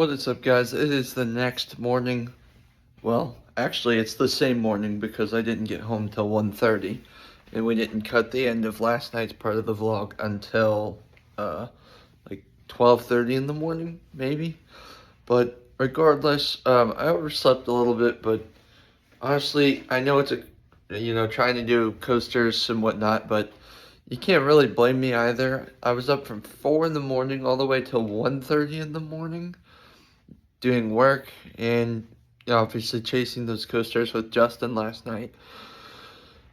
What is up, guys? It is the next morning. Well, actually, it's the same morning because I didn't get home till 1:30, and we didn't cut the end of last night's part of the vlog until like 12:30 in the morning, maybe. But regardless, I overslept a little bit, but honestly, I know it's trying to do coasters and whatnot, but you can't really blame me either. I was up from 4 in the morning all the way till 1:30 in the morning doing work and obviously chasing those coasters with Justin last night.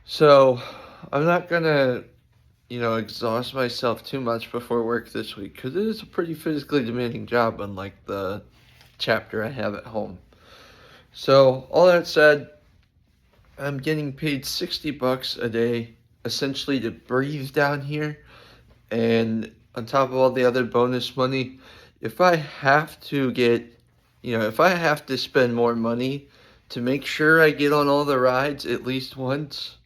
So I'm not gonna, exhaust myself too much before work this week because it is a pretty physically demanding job, unlike the chapter I have at home. So all that said, I'm getting paid $60 a day essentially to breathe down here, and on top of all the other bonus money, if I have to spend more money to make sure I get on all the rides at least once,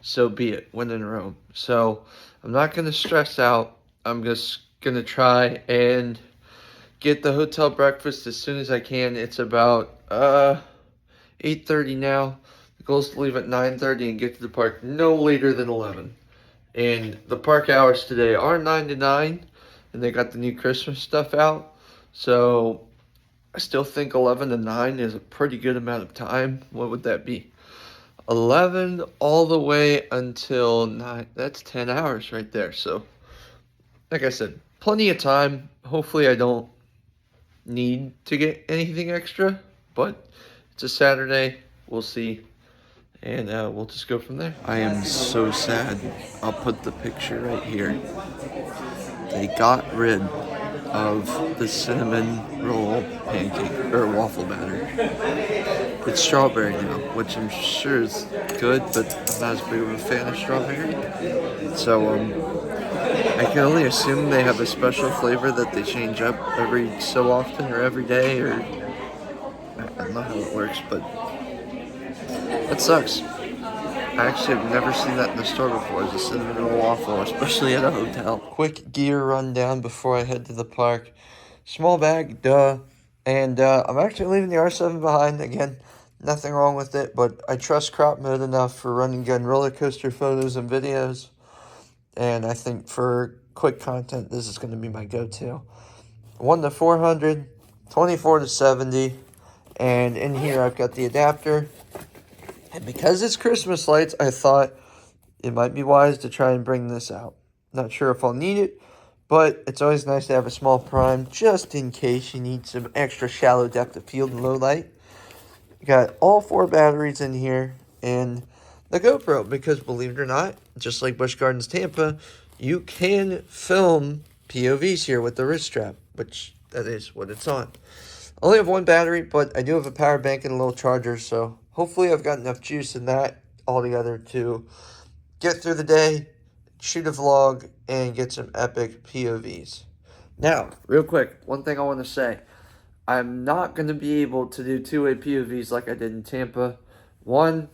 so be it, when in Rome. So I'm not going to stress out. I'm just going to try and get the hotel breakfast as soon as I can. It's about 8:30 now. The goal is to leave at 9:30 and get to the park no later than 11. And the park hours today are 9 to 9, and they got the new Christmas stuff out. So I still think 11 to 9 is a pretty good amount of time. What would that be? 11 all the way until 9. That's 10 hours right there. So, like I said, plenty of time. Hopefully I don't need to get anything extra, but it's a Saturday. We'll see. And we'll just go from there. I am so sad. I'll put the picture right here. They got rid of the cinnamon roll pancake or waffle batter. It's strawberry now, which I'm sure is good, but I'm not as big of a fan of strawberry. So I can only assume they have a special flavor that they change up every so often or every day, or I don't know how it works, but that sucks. I actually have never seen that in the store before, as a cinnamon roll waffle, especially at a hotel. Quick gear rundown before I head to the park. Small bag, duh. And I'm actually leaving the R7 behind. Again, nothing wrong with it, but I trust crop mode enough for running gun roller coaster photos and videos. And I think for quick content, this is going to be my go-to. 1 to 400, 24 to 70. And in here, I've got the adapter. And because it's Christmas lights, I thought it might be wise to try and bring this out. Not sure if I'll need it, but it's always nice to have a small prime just in case you need some extra shallow depth of field and low light. You got all 4 batteries in here and the GoPro, because believe it or not, just like Busch Gardens Tampa, you can film POVs here with the wrist strap, which that is what it's on. I only have 1 battery, but I do have a power bank and a little charger, so hopefully I've got enough juice in that altogether to get through the day, shoot a vlog, and get some epic POVs. Now, real quick, one thing I want to say. I'm not going to be able to do two-way POVs like I did in Tampa. 1,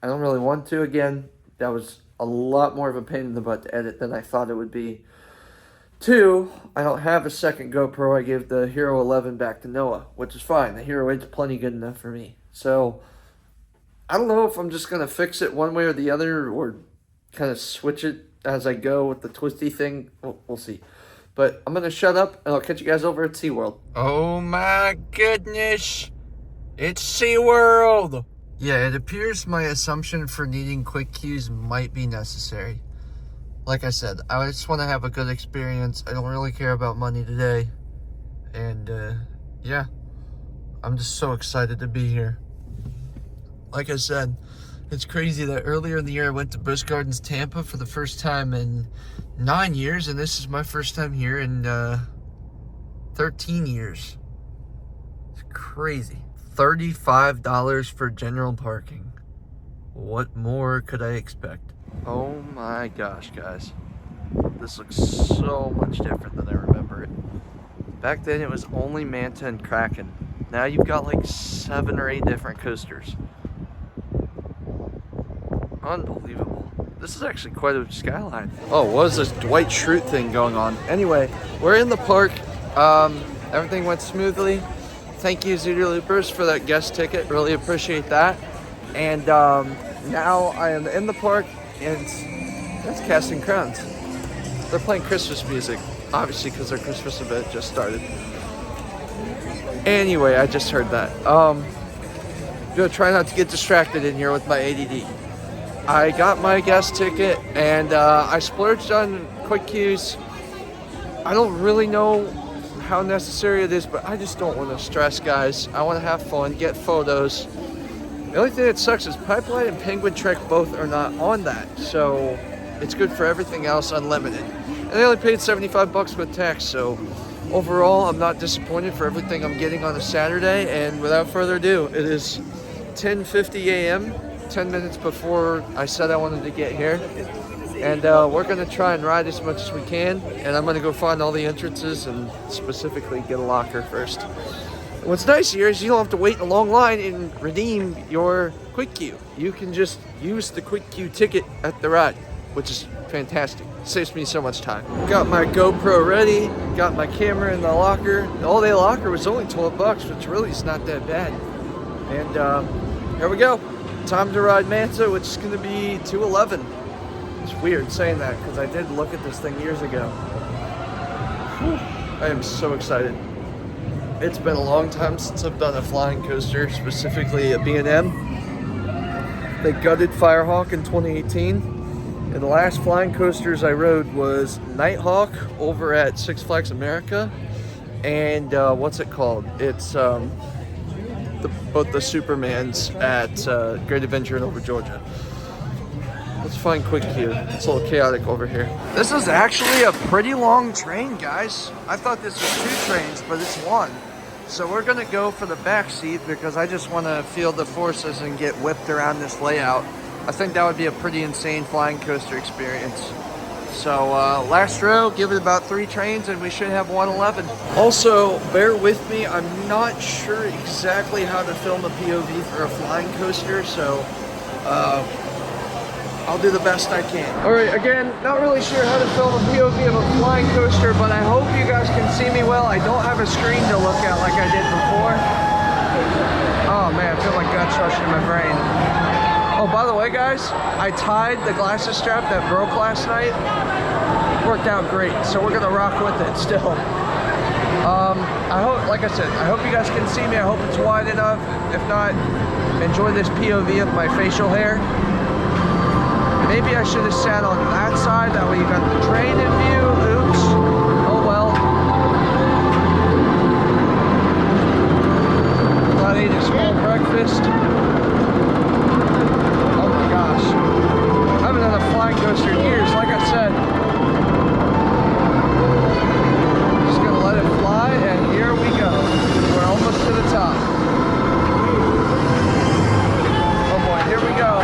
I don't really want to again. That was a lot more of a pain in the butt to edit than I thought it would be. 2, I don't have a second GoPro. I gave the Hero 11 back to Noah, which is fine. The Hero 8's plenty good enough for me. So I don't know if I'm just going to fix it one way or the other, or kind of switch it as I go with the twisty thing. We'll see. But I'm going to shut up, and I'll catch you guys over at SeaWorld. Oh my goodness. It's SeaWorld. Yeah, it appears my assumption for needing quick cues might be necessary. Like I said, I just want to have a good experience. I don't really care about money today. And, yeah. I'm just so excited to be here. Like I said, it's crazy that earlier in the year I went to Busch Gardens Tampa for the first time in 9 years, and this is my first time here in 13 years. It's crazy. $35 for general parking. What more could I expect? Oh my gosh, guys. This looks so much different than I remember it. Back then it was only Manta and Kraken. Now you've got like 7 or 8 different coasters. Unbelievable. This is actually quite a skyline. Oh, what is this Dwight Schrute thing going on? Anyway, we're in the park. everything went smoothly. Thank you, Zooter Loopers, for that guest ticket. Really appreciate that. And now I am in the park, and that's Casting Crowns. They're playing Christmas music, obviously, because their Christmas event just started. Anyway, I just heard that. Gonna try not to get distracted in here with my ADD. I got my guest ticket, and I splurged on quick cues. I don't really know how necessary it is, but I just don't want to stress, guys. I want to have fun, get photos. The only thing that sucks is Pipeline and Penguin Trek both are not on that, so it's good for everything else unlimited. And I only paid 75 bucks with tax, so overall I'm not disappointed for everything I'm getting on a Saturday. And without further ado, it is 10:50 a.m., 10 minutes before I said I wanted to get here. And we're gonna try and ride as much as we can, and I'm gonna go find all the entrances and specifically get a locker first. What's nice here is you don't have to wait in a long line and redeem your quick queue. You can just use the quick queue ticket at the ride, which is fantastic. Saves me so much time. Got my GoPro ready, got my camera in the locker. The all-day locker was only 12 bucks, which really is not that bad. And here we go. Time to ride Manta, which is gonna be 211. It's weird saying that because I did look at this thing years ago. Whew. I am so excited. It's been a long time since I've done a flying coaster, specifically a B&M. They gutted Firehawk in 2018. And the last flying coasters I rode was Nighthawk over at Six Flags America. And what's it called? It's both the Supermans at Great Adventure in Over Georgia. Let's find quick queue. It's a little chaotic over here. This is actually a pretty long train, guys. I thought this was 2 trains, but it's 1. So we're gonna go for the back seat because I just wanna feel the forces and get whipped around this layout. I think that would be a pretty insane flying coaster experience. So last row, give it about 3 trains and we should have 111. Also, bear with me, I'm not sure exactly how to film a POV for a flying coaster, so I'll do the best I can. All right, again, not really sure how to film a POV of a flying coaster, but I hope you guys can see me well. I don't have a screen to look at like I did before. Oh man, I feel my guts rushing in my brain. Oh, by the way, guys, I tied the glasses strap that broke last night. Worked out great, so we're gonna rock with it still. I hope, like I said, I hope you guys can see me. I hope it's wide enough. If not, enjoy this POV of my facial hair. Maybe I should have sat on that side, that way you got the train in view. Oops. Oh well. Glad I ate a small breakfast. Oh my gosh. I haven't done a flying coaster in years, like I said. Just gonna let it fly, and here we go. We're almost to the top. Oh boy, here we go.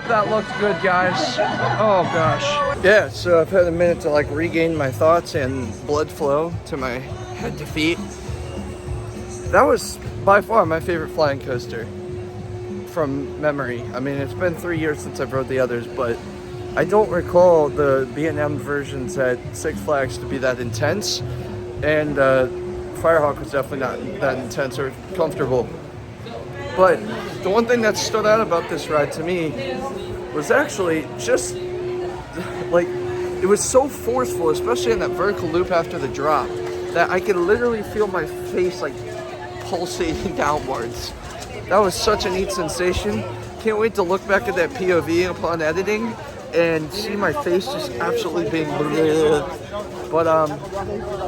That looked good, guys. Oh gosh. Yeah, so I've had a minute to like regain my thoughts and blood flow to my head to feet. That was by far my favorite flying coaster from memory. I mean, it's been 3 years since I've rode the others, but I don't recall the B&M versions at Six Flags to be that intense, and Firehawk was definitely not that intense or comfortable. But the one thing that stood out about this ride to me was actually just, like, it was so forceful, especially in that vertical loop after the drop, that I could literally feel my face, like, pulsating downwards. That was such a neat sensation. Can't wait to look back at that POV upon editing and see my face just absolutely being bleh. But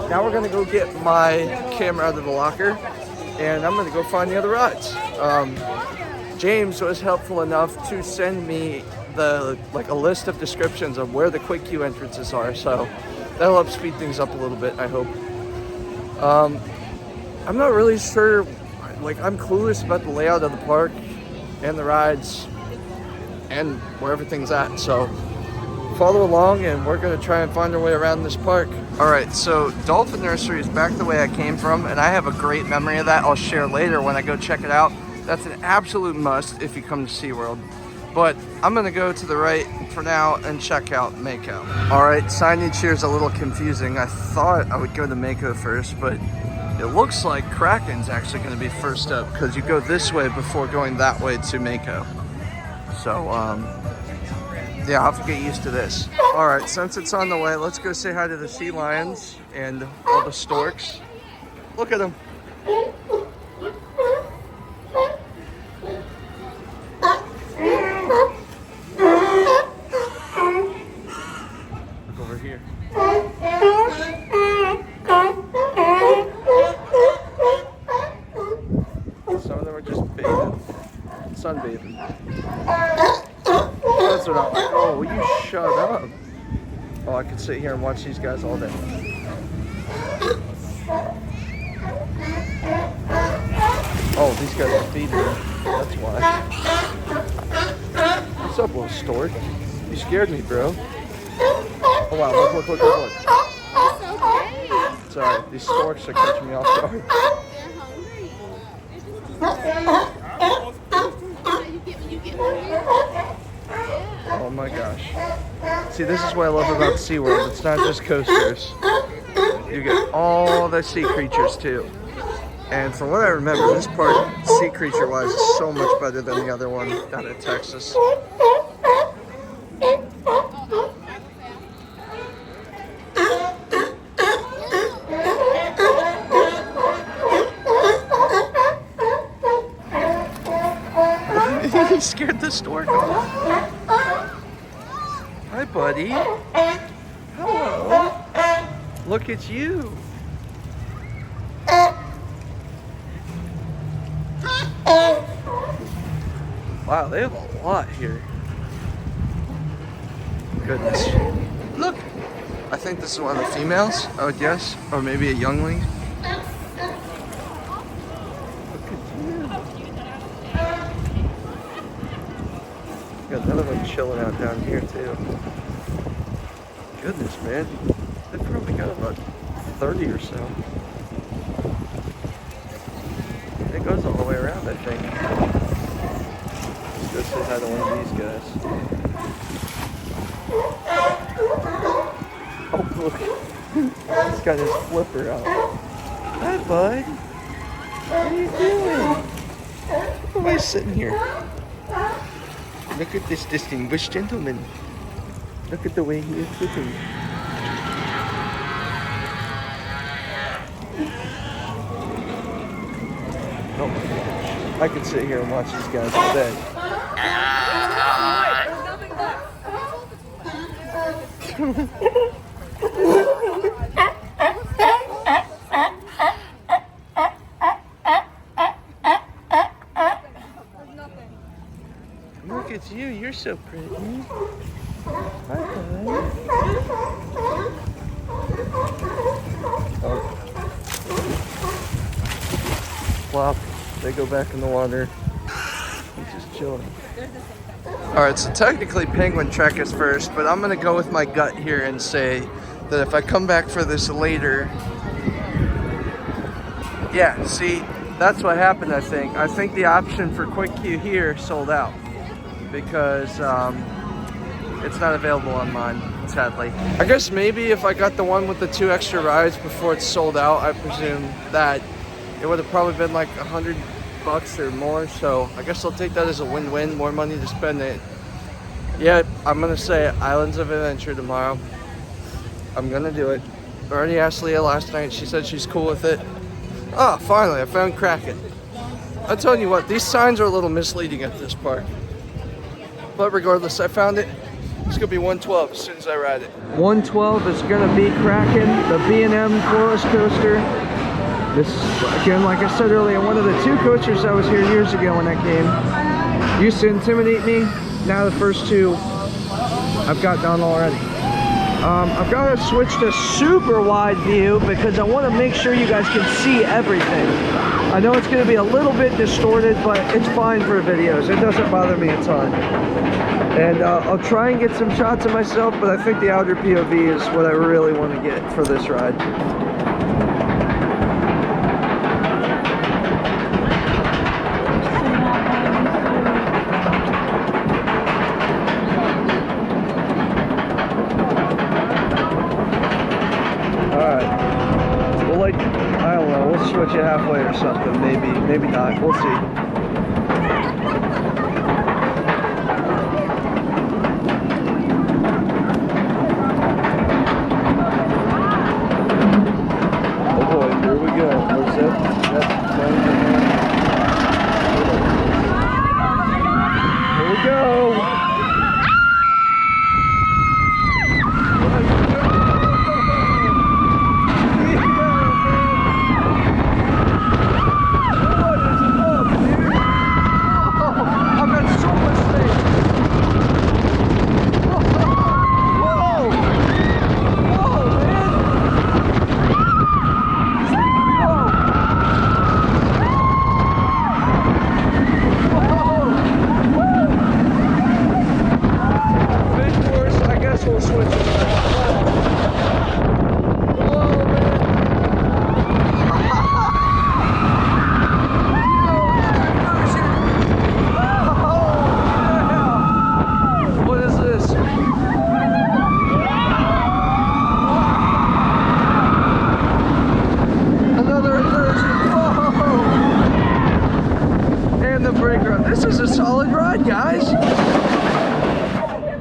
now we're gonna go get my camera out of the locker and I'm gonna go find the other rods. James was helpful enough to send me a list of descriptions of where the quick queue entrances are, so that'll help speed things up a little bit, I hope. I'm not really sure, I'm clueless about the layout of the park and the rides and where everything's at, so follow along and we're gonna try and find our way around this park. All right, so Dolphin Nursery is back the way I came from, and I have a great memory of that. I'll share later when I go check it out. That's an absolute must if you come to SeaWorld. But I'm gonna go to the right for now and check out Mako. All right, signage here is a little confusing. I thought I would go to Mako first, but it looks like Kraken's actually gonna be first up because you go this way before going that way to Mako. So, yeah, I'll have to get used to this. All right, since it's on the way, let's go say hi to the sea lions and all the storks. Look at them. Look over here. Some of them are just bathing, sunbathing. That's what I'm like. Oh, will you shut up? Oh, I could sit here and watch these guys all day. Oh, these guys are feeding me. That's why. What's up, little stork? You scared me, bro. Oh, wow. Look. It's okay. Sorry, these storks are catching me off guard. They're hungry. You get hungry. Oh my gosh. See, this is what I love about SeaWorld. It's not just coasters. You get all the sea creatures too. And from what I remember, this park, sea creature wise, is so much better than the other one down in Texas. He scared the stork off. Hi, buddy. Hello. Look at you. Wow, they have a lot here. Goodness. Look. I think this is one of the females, I would guess. Or maybe a youngling. Got another one chilling out down here too. Goodness, man. They've probably got about 30 or so. It goes all the way around, I think. Let's go say hi to one of these guys. Oh, look. He's got his flipper out. Hi, bud. What are you doing? Why am I sitting here? Look at this distinguished gentleman. Look at the way he is sitting. Oh my gosh. I could sit here and watch these guys all day. Look at you, you're so pretty. Hi, bud. Oh. Plop, they go back in the water. He's just chilling. Alright, so technically Penguin Trek is first, but I'm gonna go with my gut here and say that if I come back for this later, yeah, see, that's what happened, I think. I think the option for quick queue here sold out because it's not available on mine, sadly. I guess maybe if I got the one with the 2 extra rides before it's sold out, I presume that it would have probably been like $100 or more, so I guess I'll take that as a win-win, more money to spend it. Yeah, I'm gonna say Islands of Adventure tomorrow. I'm gonna do it. I already asked Leah last night, she said she's cool with it. Ah, finally, I found Kraken. I'm telling you what, these signs are a little misleading at this park. But regardless, I found it. It's gonna be 112 as soon as I ride it. 112 is gonna be cracking. The B&M Forest coaster. This, again, like I said earlier, one of the 2 coasters that was here years ago when I came. Used to intimidate me. Now the first 2 I've got done already. I've got to switch to super wide view because I want to make sure you guys can see everything. I know it's going to be a little bit distorted, but it's fine for videos. It doesn't bother me a ton. And I'll try and get some shots of myself, but I think the outer POV is what I really want to get for this ride. Switch it halfway or something, maybe not, we'll see. Oh boy, here we go. Where's that? Here we go. This is a solid ride, guys.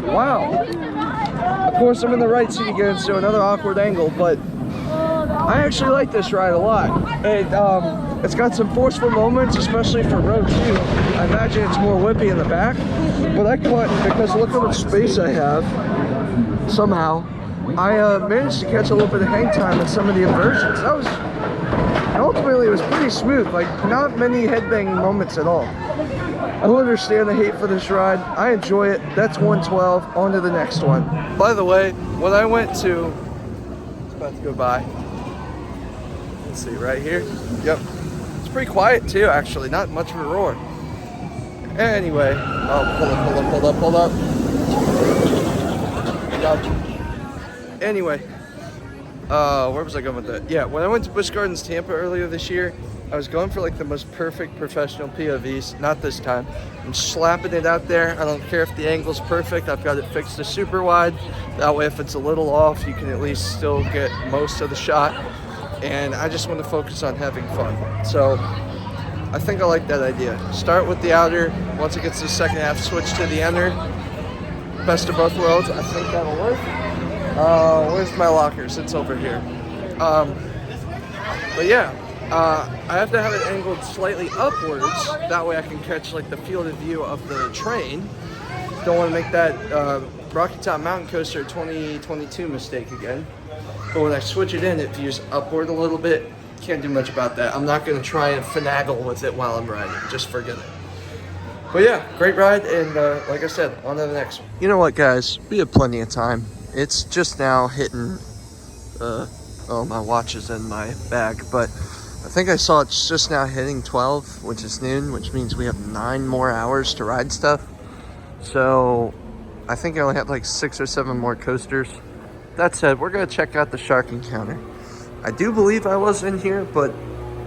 Wow. Of course, I'm in the right seat again, so another awkward angle, but I actually like this ride a lot. It's got some forceful moments, especially for row 2. I imagine it's more whippy in the back, but I caught, because look how much space I have, somehow, I managed to catch a little bit of hang time in some of the inversions. That was, ultimately it was pretty smooth, like not many headbanging moments at all. I don't understand the hate for this ride. I enjoy it. That's 112. On to the next one. By the way, when I went to, it's about to go by. Let's see, right here. Yep. It's pretty quiet too, actually. Not much of a roar. Anyway, oh, pull up. Anyway, where was I going with that? Yeah, when I went to Busch Gardens Tampa earlier this year, I was going for like the most perfect professional POVs. Not this time. I'm slapping it out there. I don't care if the angle's perfect. I've got it fixed to super wide. That way if it's a little off, you can at least still get most of the shot. And I just want to focus on having fun. So I think I like that idea. Start with the outer. Once it gets to the second half, switch to the inner. Best of both worlds. I think that'll work. Where's my lockers? It's over here. But yeah. I have to have it angled slightly upwards, that way I can catch like the field of view of the train. Don't want to make that Rocky Top Mountain Coaster 2022 mistake again. But when I switch it in, it views upward a little bit. Can't do much about that. I'm not going to try and finagle with it while I'm riding. Just forget it. But yeah, great ride, and like I said, on to the next one. You know what, guys? We have plenty of time. It's just now hitting, oh, my watch is in my bag, but I think I saw it's just now hitting 12, which is noon, which means we have 9 more hours to ride stuff. So I think I only have like 6 or 7 more coasters. That said, we're gonna check out the shark encounter. I do believe I was in here, but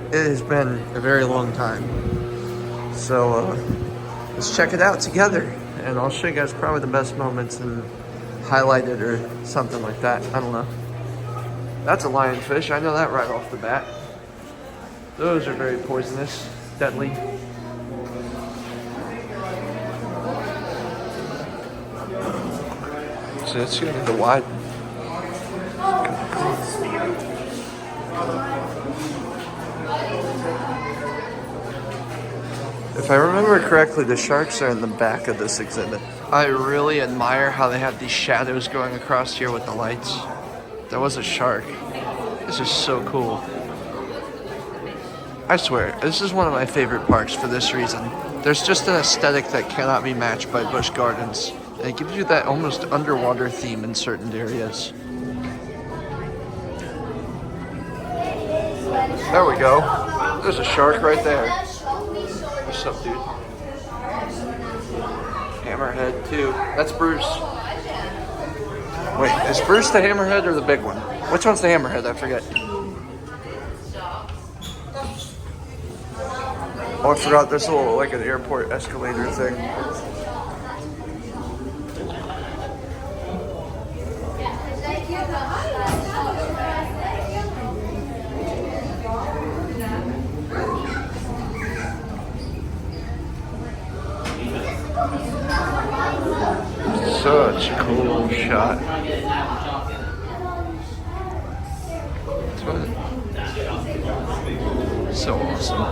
it has been a very long time. So let's check it out together, and I'll show you guys probably the best moments and highlight it or something like that. I don't know. That's a lionfish. I know that right off the bat. Those are very poisonous, deadly. So it's gonna be the wide. If I remember correctly, the sharks are in the back of this exhibit. I really admire how they have these shadows going across here with the lights. There was a shark. This is so cool. I swear, this is one of my favorite parks for this reason. There's just an aesthetic that cannot be matched by Busch Gardens. And it gives you that almost underwater theme in certain areas. There we go. There's a shark right there. What's up, dude? Hammerhead, too. That's Bruce. Wait, is Bruce the hammerhead or the big one? Which one's the hammerhead? I forget. Oh, I forgot there's a little, like an airport escalator thing. Such a cool shot. So awesome.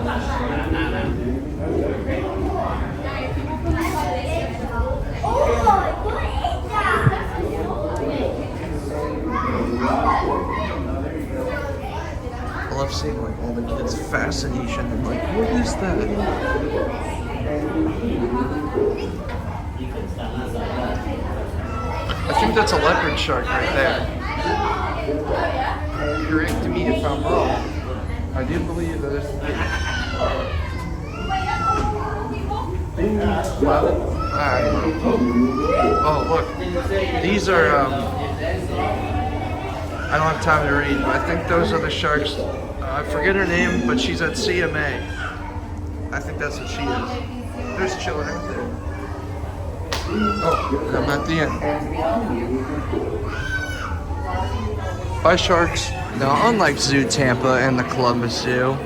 I love seeing like all the kids' fascination and like, what is that? I think that's a leopard shark right there. Correct me if I'm wrong. I do believe that it's oh look, these are I don't have time to read, but I think those are the sharks. I forget her name, but she's at CMA. I think that's what she is. There's children right there. Oh, and I'm at the end. Bye, sharks. Now, unlike Zoo Tampa and the Columbus Zoo,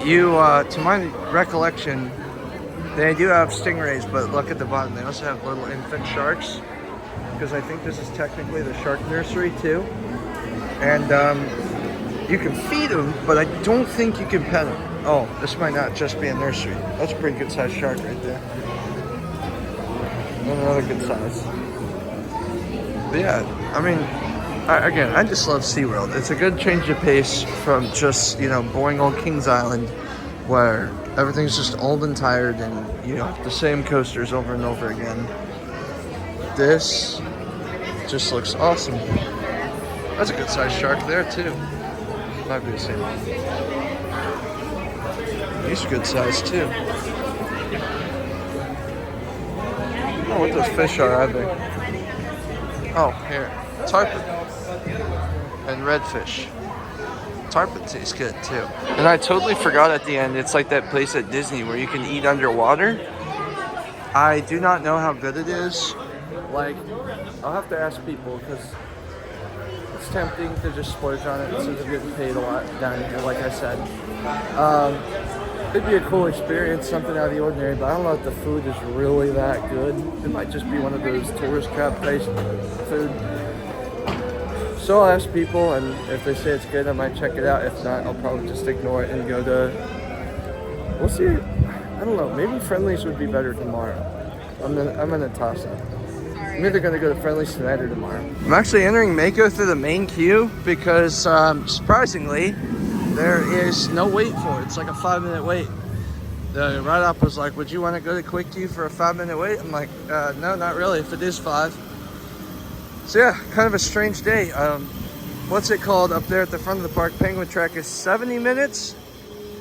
to my recollection, they do have stingrays, but look at the bottom. They also have little infant sharks, because I think this is technically the shark nursery too. And you can feed them, but I don't think you can pet them. Oh, this might not just be a nursery. That's a pretty good sized shark right there. Another good size. But yeah, I mean, I just love SeaWorld. It's a good change of pace from just, boring old Kings Island, where everything's just old and tired and, the same coasters over and over again. This just looks awesome. That's a good sized shark there too. Might be the same one. These are good size too. I don't know what those fish are either. Oh, here. Tarpon. And redfish. Tarpon tastes good too. And I totally forgot at the end, it's like that place at Disney where you can eat underwater. I do not know how good it is. Like, I'll have to ask people because it's tempting to just splurge on it since I'm getting paid a lot down here, like I said. It'd be a cool experience, something out of the ordinary, but I don't know if the food is really that good. It might just be one of those tourist trap-based food. So I'll ask people, and if they say it's good, I might check it out. If not, I'll probably just ignore it and go to... We'll see. I don't know. Maybe Friendly's would be better tomorrow. I'm gonna toss it. I'm either gonna go to Friendly's tonight or tomorrow. I'm actually entering Mako through the main queue because, surprisingly, there is no wait for it. It's like a 5-minute wait. The ride-up was like, would you want to go to Quick Queue for a 5-minute wait? I'm like, no, not really, if it is 5. So yeah, kind of a strange day. What's it called up there at the front of the park? Penguin Trek is 70 minutes,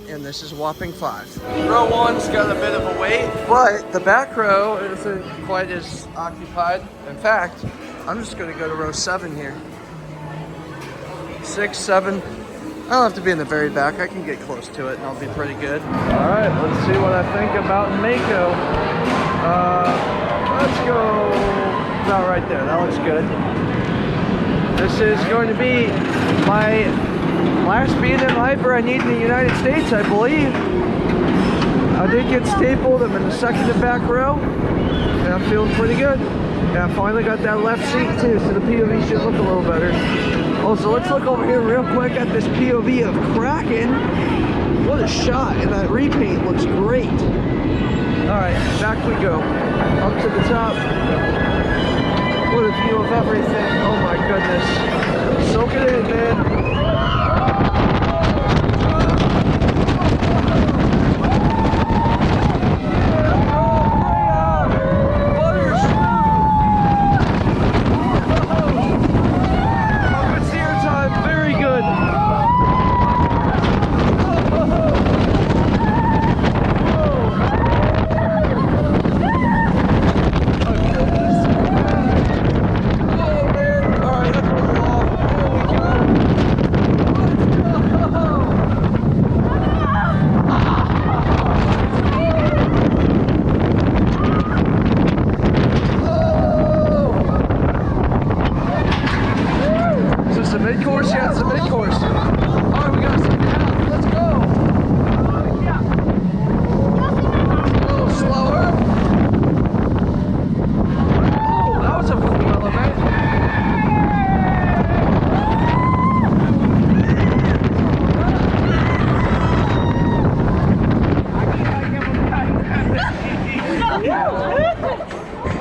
and this is whopping 5. Row 1's got a bit of a wait, but the back row isn't quite as occupied. In fact, I'm just gonna go to row 7 here. 6, 7. I don't have to be in the very back. I can get close to it and I'll be pretty good. All right, let's see what I think about Mako. Let's go about right there. That looks good. This is going to be my last B&M Hyper I need in the United States, I believe. I did get stapled. I'm in the second to back row, and I'm feeling pretty good. And I finally got that left seat too, so the POV should look a little better. Also, let's look over here real quick at this POV of Kraken. What a shot, and that repaint looks great. Alright, back we go. Up to the top. What a view of everything. Oh my goodness. Soak it in, man.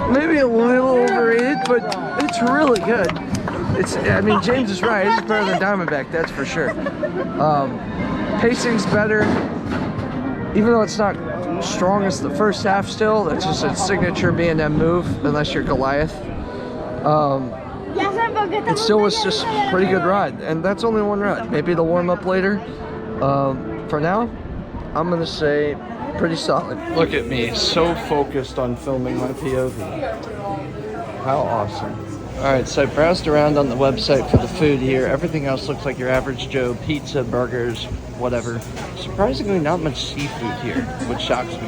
Maybe a little overrated, but it's really good. I mean, James is right. It's better than Diamondback, that's for sure. Pacing's better, even though it's not strongest the first half still. That's just a signature B&M move, unless you're Goliath. It still was just a pretty good ride, and that's only one ride. Maybe they'll warm up later. For now, I'm gonna say pretty solid. Look at me, so focused on filming my POV. How awesome. Alright, so I browsed around on the website for the food here. Everything else looks like your average Joe, pizza, burgers, whatever. Surprisingly, not much seafood here, which shocks me.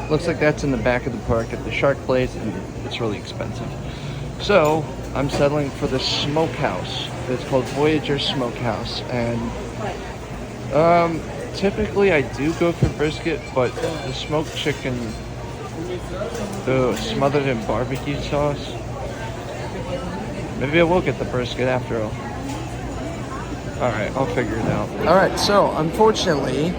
Looks like that's in the back of the park at the Shark Place, and it's really expensive. So, I'm settling for the smokehouse. It's called Voyager Smokehouse, and typically I do go for brisket, but the smoked chicken, smothered in barbecue sauce. Maybe I will get the brisket after all. Alright, I'll figure it out. Alright, so unfortunately,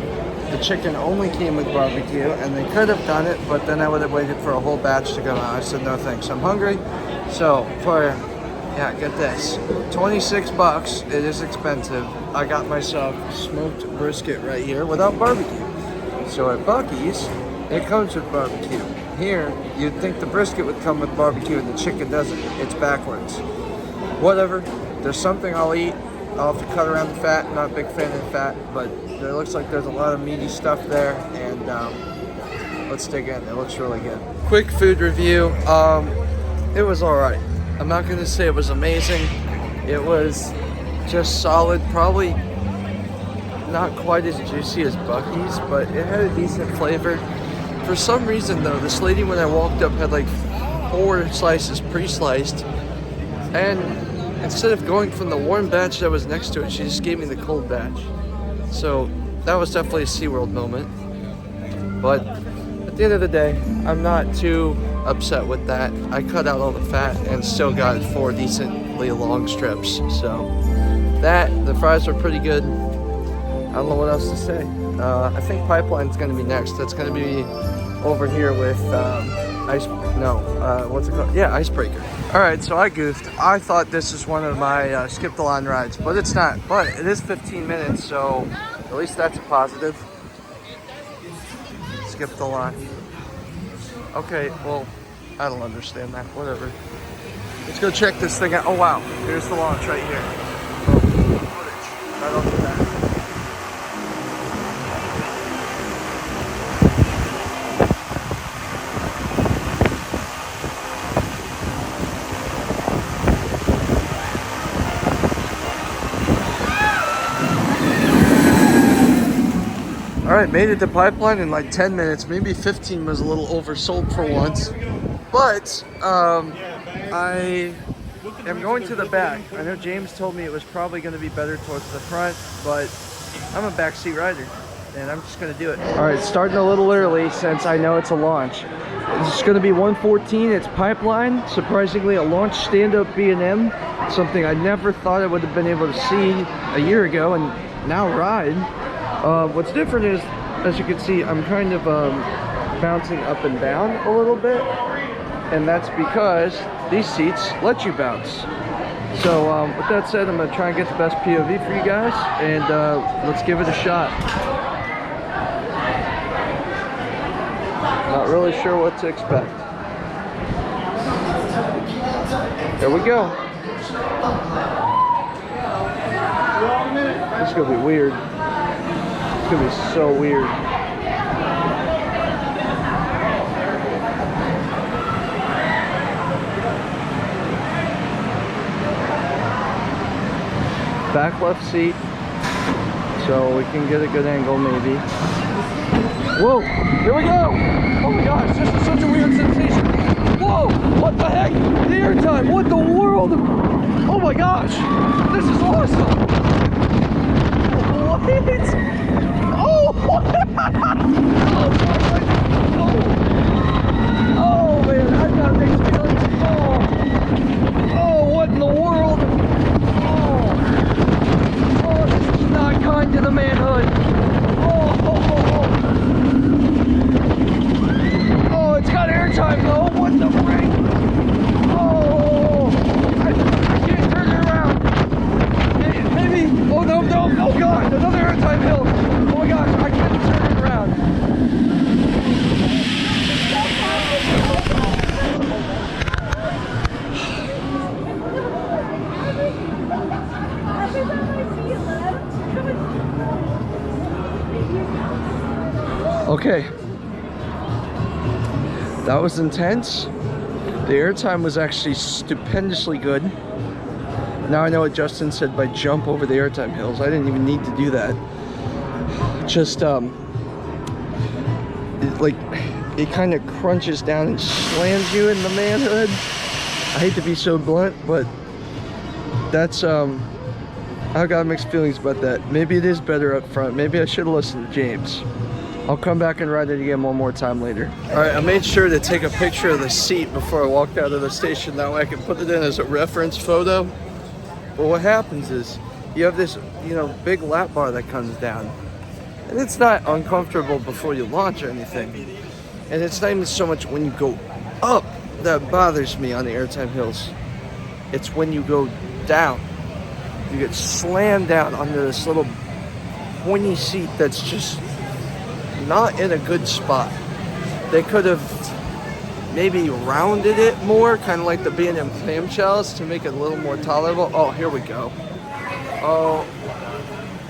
the chicken only came with barbecue, and they could have done it, but then I would have waited for a whole batch to go out. I said no thanks, I'm hungry. So for, yeah, get this, 26 bucks, it is expensive. I got myself smoked brisket right here without barbecue. So at Buc-ee's, it comes with barbecue. Here, you'd think the brisket would come with barbecue and the chicken doesn't. It's backwards. Whatever, there's something I'll eat. I'll have to cut around the fat. Not a big fan of the fat, but it looks like there's a lot of meaty stuff there, and let's dig in. It looks really good. Quick food review. It was alright. I'm not gonna say it was amazing. It was just solid. Probably not quite as juicy as Buc-ee's, but it had a decent flavor. For some reason though, this lady when I walked up had like 4 slices pre-sliced, and instead of going from the warm batch that was next to it, she just gave me the cold batch. So that was definitely a SeaWorld moment. But at the end of the day, I'm not too upset with that. I cut out all the fat and still got 4 decently long strips. So the fries were pretty good. I don't know what else to say. I think Pipeline's gonna be next. That's gonna be over here with what's it called? Yeah, Icebreaker. All right, so I goofed. I thought this is one of my skip the line rides, but it's not. But it is 15 minutes, so at least that's a positive. Skip the line. Okay, well, I don't understand that. Whatever. Let's go check this thing out. Oh wow, here's the launch right here. Right off the bat. Alright, made it to Pipeline in like 10 minutes, maybe 15 was a little oversold for once. But, I am going to the back. I know James told me it was probably going to be better towards the front, but I'm a backseat rider, and I'm just going to do it. Alright, starting a little early since I know it's a launch. It's going to be 1:14, it's Pipeline. Surprisingly, a launch stand-up B&M, something I never thought I would have been able to see a year ago, and now ride. What's different is, as you can see, I'm kind of bouncing up and down a little bit, and that's because these seats let you bounce. So with that said, I'm gonna try and get the best POV for you guys, and let's give it a shot. Not really sure what to expect. There we go. This is gonna be weird. It's gonna be so weird. Back left seat, so we can get a good angle maybe. Whoa, here we go. Oh my gosh, this is such a weird sensation. Whoa, what the heck? The airtime, what the world? Oh my gosh, this is awesome. What? Oh, oh man, I've got mixed feelings. Oh, what in the world? Oh, this is not kind to the manhood. Oh, it's got airtime though. What the frick? Oh, I can't turn it around. Maybe. Oh no, no, oh god, another airtime hill. Oh my gosh, I can't turn it around. Okay, that was intense. The airtime was actually stupendously good. Now I know what Justin said by jump over the airtime hills. I didn't even need to do that. Just it kind of crunches down and slams you in the manhood. I hate to be so blunt, but that's I've got mixed feelings about that. Maybe it is better up front. Maybe I should have listened to James. I'll come back and ride it again one more time later. All right, I made sure to take a picture of the seat before I walked out of the station. That way I can put it in as a reference photo. But what happens is you have this, big lap bar that comes down. And it's not uncomfortable before you launch or anything. And it's not even so much when you go up that bothers me on the airtime hills. It's when you go down. You get slammed down under this little pointy seat that's just not in a good spot. They could have maybe rounded it more, kind of like the B&M clamshells, to make it a little more tolerable. Oh, here we go. Oh,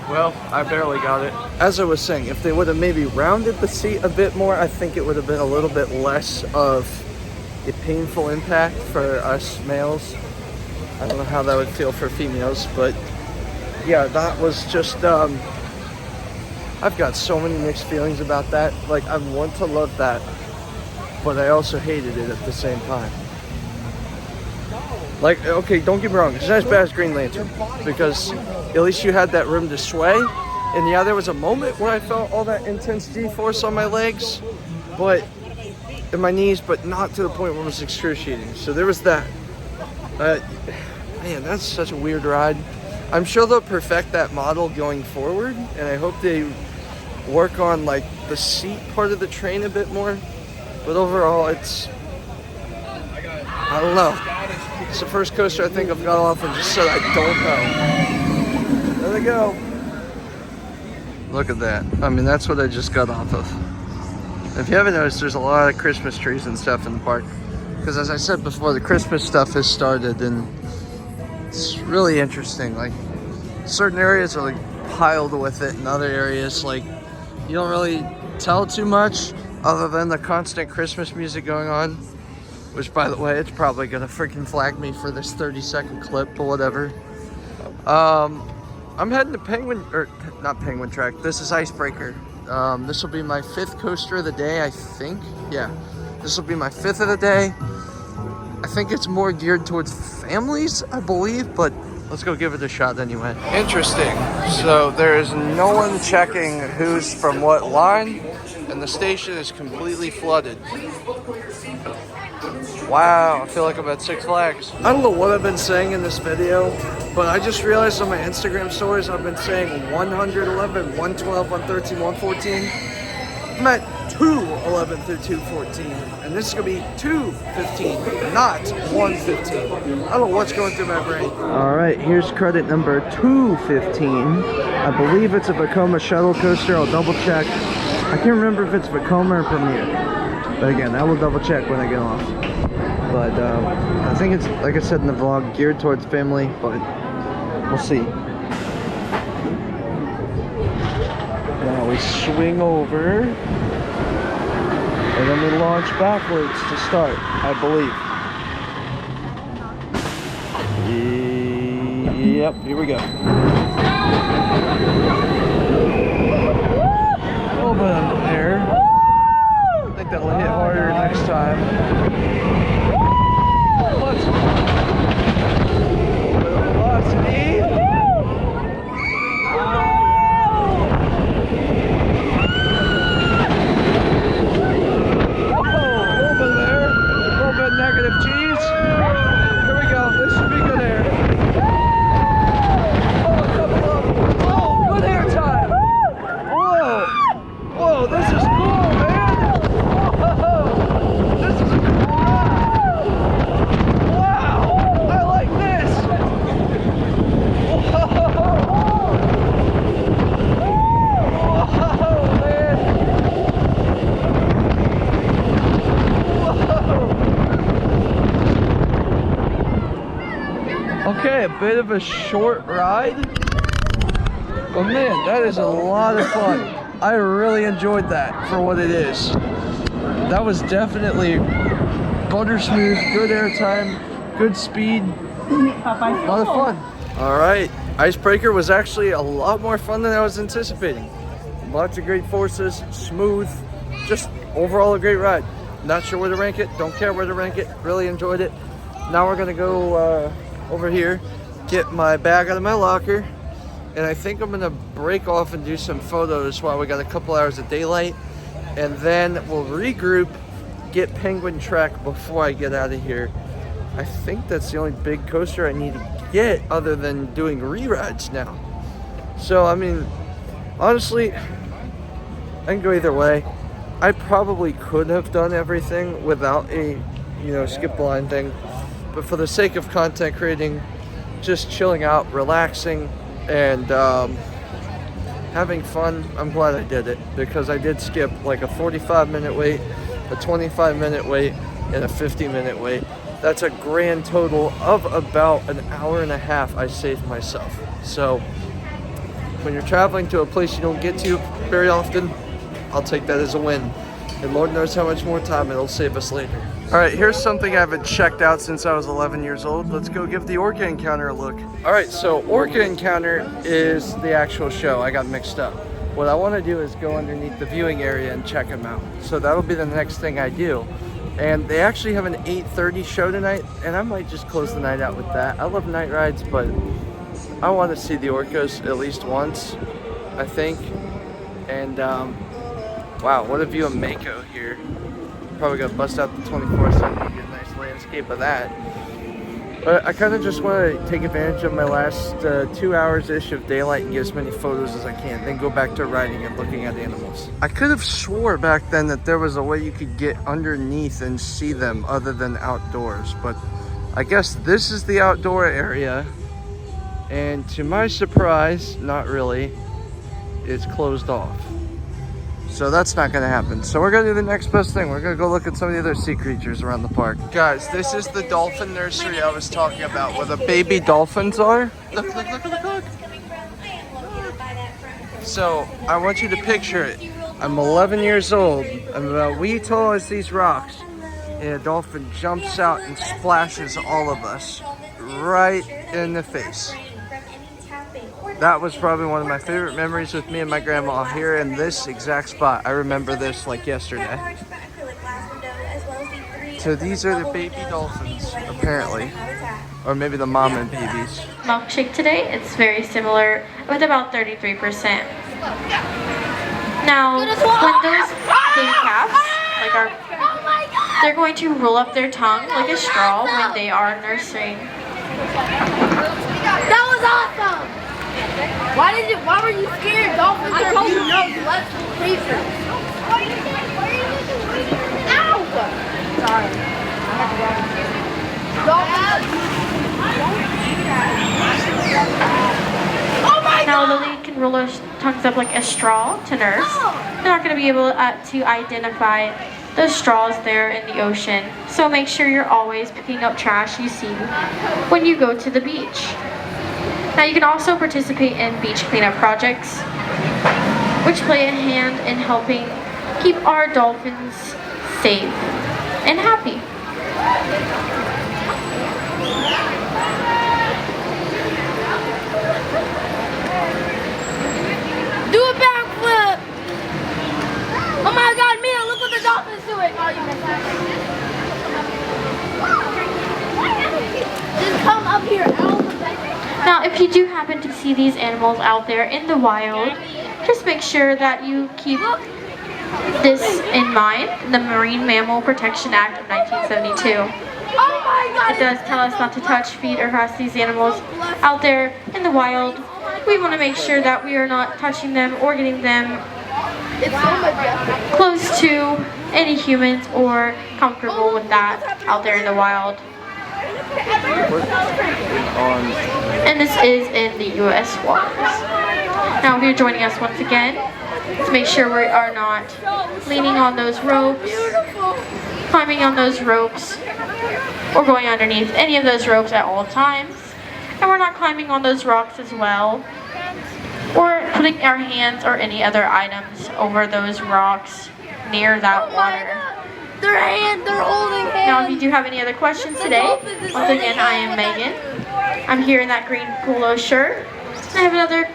well, I barely got it. As I was saying, if they would have maybe rounded the seat a bit more, I think it would have been a little bit less of a painful impact for us males. I don't know how that would feel for females, but yeah, that was just, I've got so many mixed feelings about that. Like, I want to love that, but I also hated it at the same time. Like, okay, don't get me wrong, it's not as bad as Green Lantern, because at least you had that room to sway. And yeah, there was a moment where I felt all that intense G-force on my legs, but in my knees, but not to the point where it was excruciating. So there was that. Man, that's such a weird ride. I'm sure they'll perfect that model going forward, and I hope they work on like the seat part of the train a bit more. But overall, it's, I don't know. It's the first coaster I think I've got off and just said I don't know. There they go. Look at that. I mean, that's what I just got off of. If you haven't noticed, there's a lot of Christmas trees and stuff in the park. Because as I said before, the Christmas stuff has started, and it's really interesting. Like, certain areas are like piled with it, and other areas, like, you don't really tell too much other than the constant Christmas music going on. Which, by the way, it's probably gonna freaking flag me for this 30-second clip, but whatever. I'm heading to not Penguin Track. This is Icebreaker. This will be my 5th coaster of the day, I think. Yeah, this will be my 5th of the day. I think it's more geared towards families, I believe, but let's go give it a shot anyway. Interesting. So there is no one checking who's from what line, and the station is completely flooded. Wow, I feel like I'm at Six Flags. I don't know what I've been saying in this video, but I just realized on my Instagram stories I've been saying 111, 112, 113, 114. I'm at 211. 211 through 214. And this is going to be 215, not 115. I don't know what's going through my brain. All right, here's credit number 215. I believe it's a Vekoma shuttle coaster. I'll double check. I can't remember if it's Vekoma or Premier. But again, I will double check when I get off. But I think it's, like I said in the vlog, geared towards family, but we'll see. Now we swing over, and then we launch backwards to start, I believe. Yep, here we go. A little bit of air. I think that'll hit harder next time. Let's go. Velocity. Negative G's. Here we go. This should be good air. Oh, couple of. Oh, good air time. Whoa. Whoa, this is cool, man. Whoa. This is a cool ride. Wow. I like this. Whoa. Whoa, man. Okay, a bit of a short ride, but man, that is a lot of fun. I really enjoyed that for what it is. That was definitely butter smooth, good airtime, good speed, a lot of fun. All right, Icebreaker was actually a lot more fun than I was anticipating. Lots of great forces, smooth, just overall a great ride. Not sure where to rank it, don't care where to rank it, really enjoyed it. Now we're gonna go over here, get my bag out of my locker, and I think I'm gonna break off and do some photos while we got a couple hours of daylight, and then we'll regroup, get Penguin Trek before I get out of here. I think that's the only big coaster I need to get other than doing re-rides now. So I mean, honestly, I can go either way. I probably could have done everything without a, skip the line thing. But for the sake of content creating, just chilling out, relaxing, and having fun, I'm glad I did it, because I did skip like a 45-minute wait, a 25-minute wait, and a 50-minute wait. That's a grand total of about an hour and a half I saved myself. So when you're traveling to a place you don't get to very often, I'll take that as a win. And Lord knows how much more time it'll save us later. All right, here's something I haven't checked out since I was 11 years old. Let's go give the Orca Encounter a look. All right, so Orca Encounter is the actual show. I got mixed up. What I want to do is go underneath the viewing area and check them out. So that'll be the next thing I do. And they actually have an 8:30 show tonight, and I might just close the night out with that. I love night rides, but I want to see the orcas at least once, I think. And wow, what a view of Mako here. Probably gonna bust out the 24/7 and get a nice landscape of that. But I kind of just want to take advantage of my last 2 hours-ish of daylight and get as many photos as I can, then go back to riding and looking at animals. I could have swore back then that there was a way you could get underneath and see them other than outdoors, but I guess this is the outdoor area, and to my surprise, not really, it's closed off. So that's not gonna happen. So we're gonna do the next best thing. We're gonna go look at some of the other sea creatures around the park. Guys, this is the dolphin nursery I was talking about, where the baby dolphins are. Look, look, look, look, look. So I want you to picture it. I'm 11 years old. I'm about wee tall as these rocks. And a dolphin jumps out and splashes all of us right in the face. That was probably one of my favorite memories with me and my grandma here in this exact spot. I remember this like yesterday. So these are the baby dolphins, apparently. Or maybe the mom and babies. Milkshake today, it's very similar with about 33%. Now, when those baby calves, they're going to roll up their tongue like a straw when they are nursing. That was awesome! Why were you scared? Dolphins are beautiful. Let's face it. roll their tongues up like a straw to nurse. They're not going to be able to identify the straws there in the ocean. So make sure you're always picking up trash you see when you go to the beach. Now you can also participate in beach cleanup projects, which play a hand in helping keep our dolphins safe and happy. Do a backflip! Oh my god, Mia, look what the dolphin's doing! Oh, you missed that. Just come up here, Now, if you do happen to see these animals out there in the wild, just make sure that you keep this in mind, the Marine Mammal Protection Act of 1972. Oh my god! It does tell us not to touch, feed, or harass these animals out there in the wild. We want to make sure that we are not touching them or getting them close to any humans or comfortable with that out there in the wild. And this is in the U.S. waters. Now, if you're joining us once again, let's make sure we are not leaning on those ropes, climbing on those ropes, or going underneath any of those ropes at all times. And we're not climbing on those rocks as well, or putting our hands or any other items over those rocks near that water. They're holding hands. Now, if you do have any other questions today, once again, I am Megan. I'm here in that green polo shirt. I have another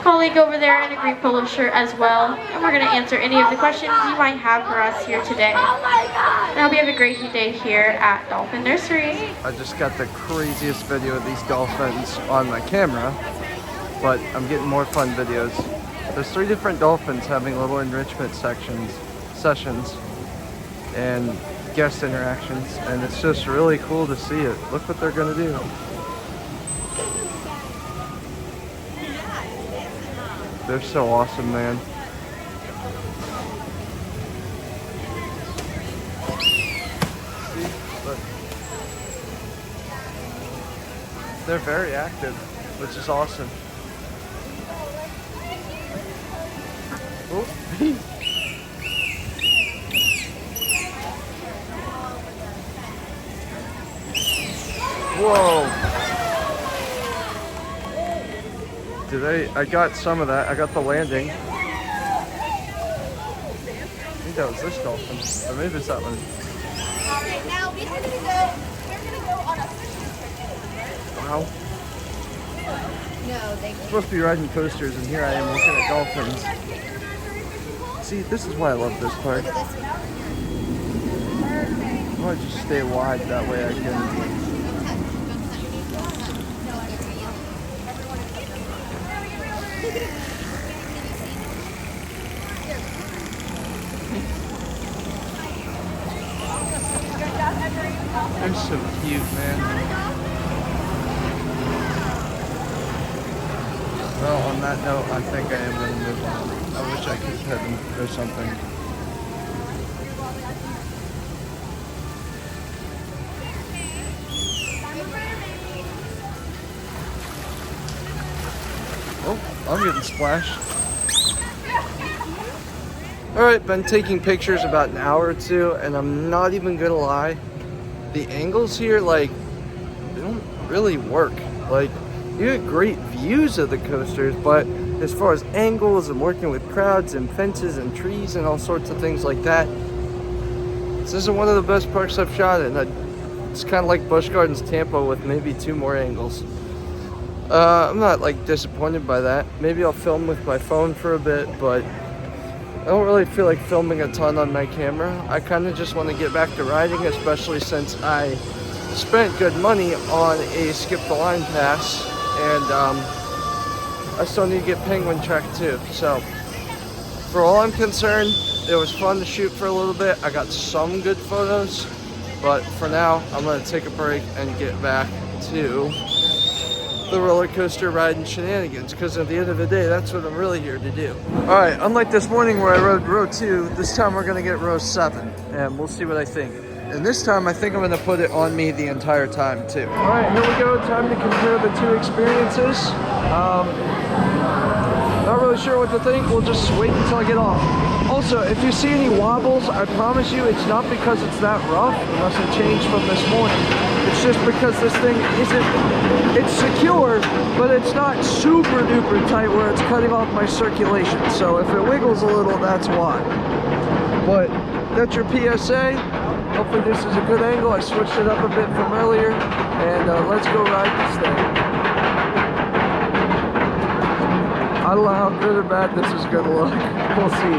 colleague over there in a green polo shirt as well, and we're going to answer any of the questions you might have for us here today. And I hope you have a great day here at Dolphin Nursery. I just got the craziest video of these dolphins on my camera, but I'm getting more fun videos. There's 3 different dolphins having little enrichment sessions and guest interactions, and it's just really cool to see it. Look what they're gonna do. They're so awesome, man. See? Look. They're very active, which is awesome. Oh. Whoa. I got some of that. I got the landing. I think that was this dolphin. Or maybe it's that one. Alright, now we're gonna go on a fishing trip. Wow. No, they I'm supposed to be riding coasters, and here I am looking at dolphins. See, this is why I love this park. I want to just stay wide, that way I can... They're so cute, man. Well, on that note, I think I am going to move on. I wish I could pet them or something. Oh, I'm getting splashed. Alright, been taking pictures about an hour or two, and I'm not even gonna lie, the angles here, like, they don't really work. Like, you get great views of the coasters, but as far as angles and working with crowds and fences and trees and all sorts of things like that, this isn't one of the best parks I've shot in. It's kind of like Busch Gardens Tampa with maybe 2 more angles. I'm not like disappointed by that. Maybe I'll film with my phone for a bit, but I don't really feel like filming a ton on my camera. I kind of just want to get back to riding, especially since I spent good money on a skip the line pass, and I still need to get penguin track too. So for all I'm concerned, it was fun to shoot for a little bit. I got some good photos, but for now I'm going to take a break and get back to the roller coaster riding shenanigans, because at the end of the day, that's what I'm really here to do. Alright, unlike this morning where I rode row 2, this time we're going to get row 7, and we'll see what I think. And this time I think I'm going to put it on me the entire time too. Alright, here we go. Time to compare the 2 experiences. Not really sure what to think. We'll just wait until I get off. Also, if you see any wobbles, I promise you it's not because it's that rough, unless it changed from this morning. It's just because this thing it's secure, but it's not super duper tight where it's cutting off my circulation. So if it wiggles a little, that's why. But that's your PSA. Hopefully this is a good angle. I switched it up a bit from earlier, and let's go ride this thing. I don't know how good or bad this is gonna look. We'll see.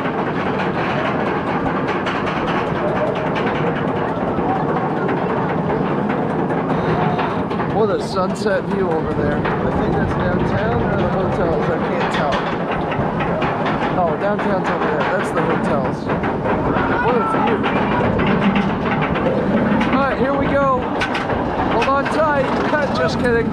What a sunset view over there. I think that's downtown or the hotels. I can't tell. Oh, downtown's over there. That's the hotels. What a view. Alright, here we go. Hold on tight. Just kidding.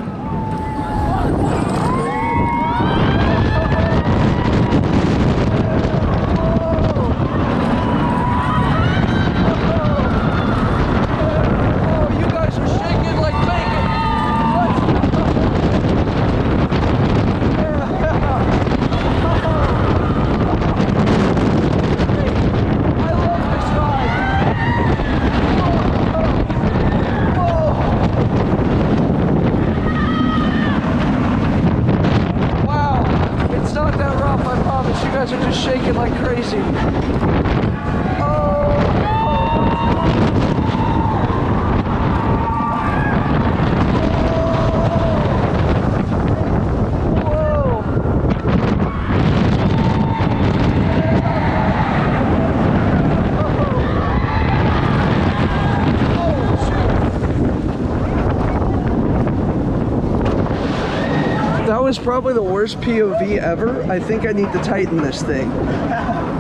Shaking like crazy. That was probably the worst POV ever. I think I need to tighten this thing.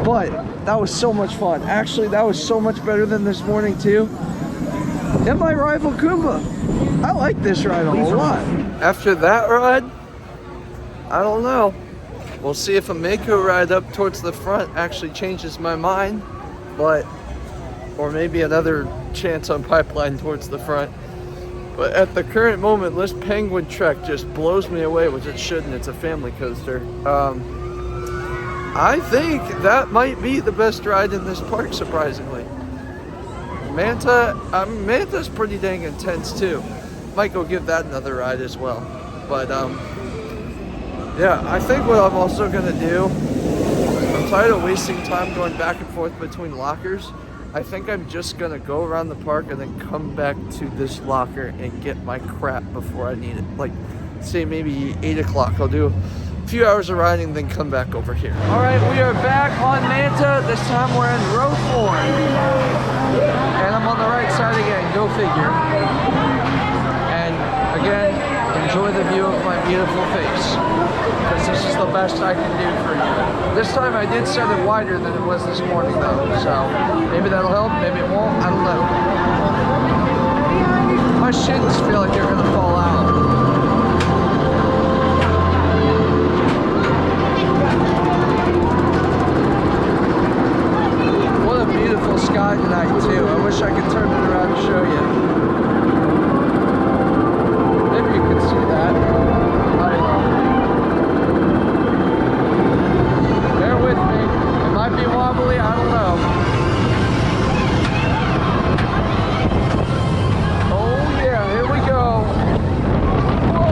But that was so much fun. Actually, that was so much better than this morning too. And my rival Kumba. I like this ride a whole lot. After that ride, I don't know. We'll see if a Mako ride up towards the front actually changes my mind. Or maybe another chance on pipeline towards the front. But at the current moment, this Penguin Trek just blows me away, which it shouldn't. It's a family coaster. I think that might be the best ride in this park, surprisingly. Manta's pretty dang intense too. Might go give that another ride as well. But yeah, I think what I'm also gonna do, I'm tired of wasting time going back and forth between lockers. I think I'm just gonna go around the park and then come back to this locker and get my crap before I need it. Like, say maybe 8 o'clock. I'll do a few hours of riding, then come back over here. All right, we are back on Manta. This time we're in row 4. And I'm on the right side again, go figure. And again, enjoy the view of my beautiful face, because this is the best I can do for you. This time I did set it wider than it was this morning though, so maybe that'll help, maybe it won't, I don't know. My shins feel like they're gonna fall out. What a beautiful sky tonight too. I wish I could turn it around and show you. Maybe you can see that. I don't know. Bear with me. It might be wobbly, I don't know. Oh yeah, here we go. Whoa!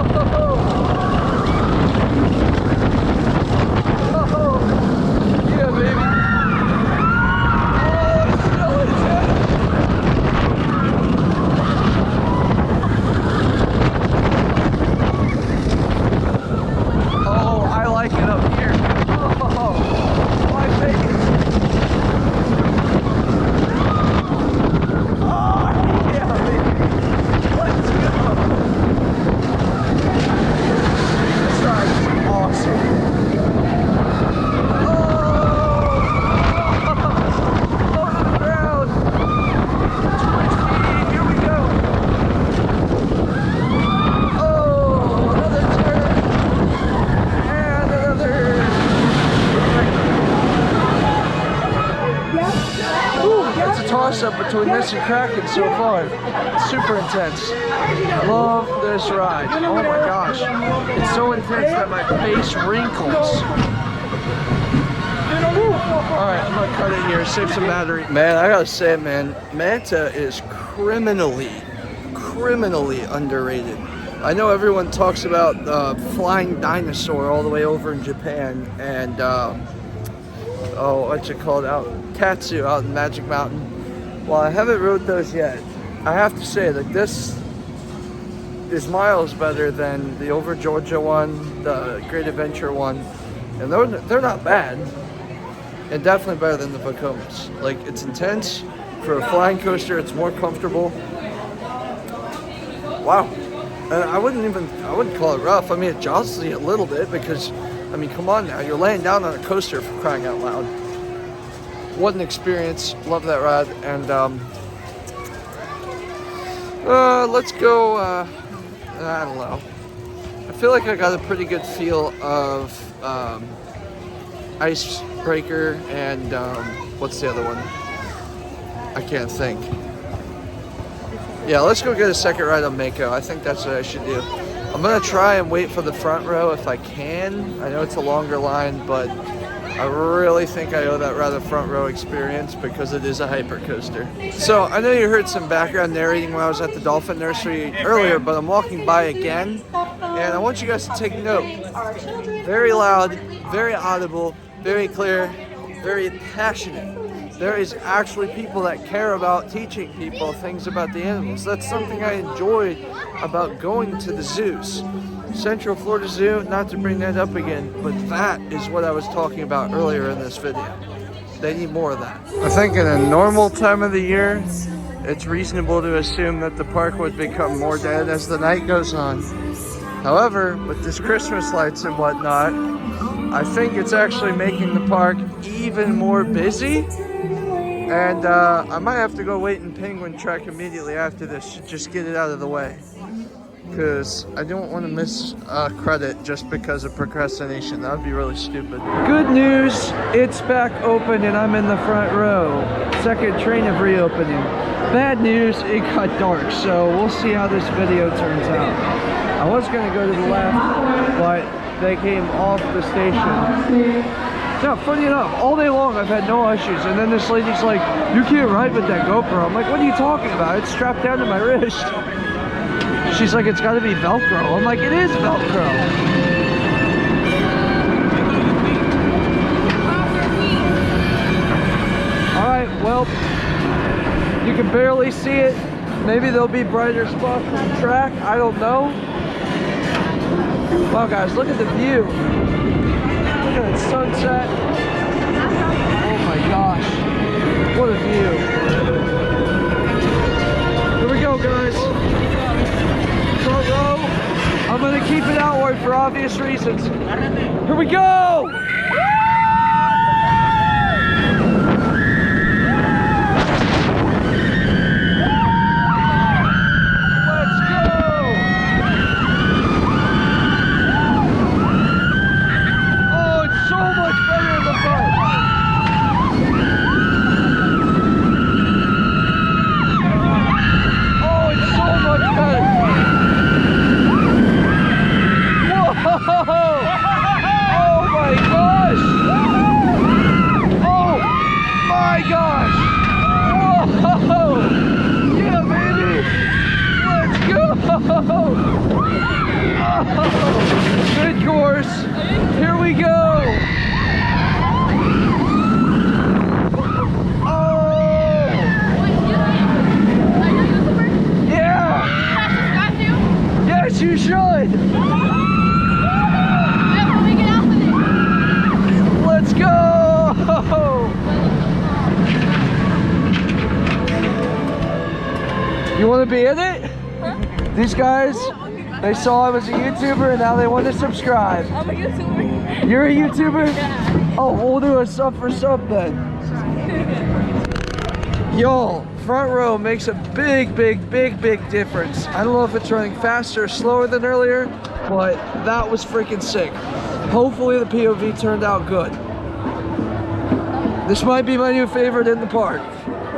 Oh, yeah, baby. Oh, it's so intense. Oh, I like it up here. Oh, my face. Oh, yeah, baby. Let's go. This ride is awesome. Oh, low to the ground. Twisty. Here we go. Oh, another turn. And another. Ooh, it's a toss-up between this and Kraken so far. It's super intense. Love this ride. Oh my gosh. It's so intense that my face wrinkles. Alright, I'm gonna cut it here, save some battery. Man, I gotta say, man, Manta is criminally underrated. I know everyone talks about flying dinosaur all the way over in Japan and oh, what's it called, out Katsu out in Magic Mountain. Well, I haven't rode those yet. I have to say that this is miles better than the Over Georgia one, the Great Adventure one, and they're not bad, and definitely better than the Vacomas. Like, it's intense for a flying coaster. It's more comfortable. Wow, and I wouldn't call it rough. I mean, it jostles you a little bit because, I mean, come on now, you're laying down on a coaster for crying out loud. What an experience! Love that ride, and let's go. I don't know. I feel like I got a pretty good feel of Icebreaker and what's the other one? I can't think. Yeah, let's go get a second ride on Mako. I think that's what I should do. I'm gonna try and wait for the front row if I can. I know it's a longer line, but I really think I owe that rather front row experience because it is a hyper coaster. So I know you heard some background narrating when I was at the Dolphin Nursery earlier, but I'm walking by again, and I want you guys to take note. Very loud, very audible, very clear, very passionate. There is actually people that care about teaching people things about the animals. That's something I enjoy about going to the zoos. Central Florida Zoo, not to bring that up again, but that is what I was talking about earlier in this video. They need more of that. I think in a normal time of the year, it's reasonable to assume that the park would become more dead as the night goes on. However, with this Christmas lights and whatnot, I think it's actually making the park even more busy. And I might have to go wait in Penguin Trek immediately after this to just get it out of the way. Because I don't want to miss credit just because of procrastination. That would be really stupid. Good news, it's back open and I'm in the front row. Second train of reopening. Bad news, it got dark, so we'll see how this video turns out. I was going to go to the left, but they came off the station. No, funny enough, all day long I've had no issues, and then this lady's like, you can't ride with that GoPro. I'm like, what are you talking about? It's strapped down to my wrist. She's like, it's gotta be Velcro. I'm like, it is Velcro. Alright, well, you can barely see it. Maybe there'll be brighter spots on the track. I don't know. Wow, guys, look at the view. Look at that sunset. Oh my gosh. What a view. Here we go, guys. Front row. I'm going to keep it outward for obvious reasons. Here we go! Good course. Here we go. Oh. Yeah. Yes, you should. Let's go. You want to be in it? Huh? These guys, they saw I was a YouTuber and now they want to subscribe. I'm a YouTuber. You're a YouTuber? Yeah. Oh, we'll do a sub for sub then. Y'all, front row makes a big difference. I don't know if it's running faster or slower than earlier, but that was freaking sick. Hopefully the POV turned out good. This might be my new favorite in the park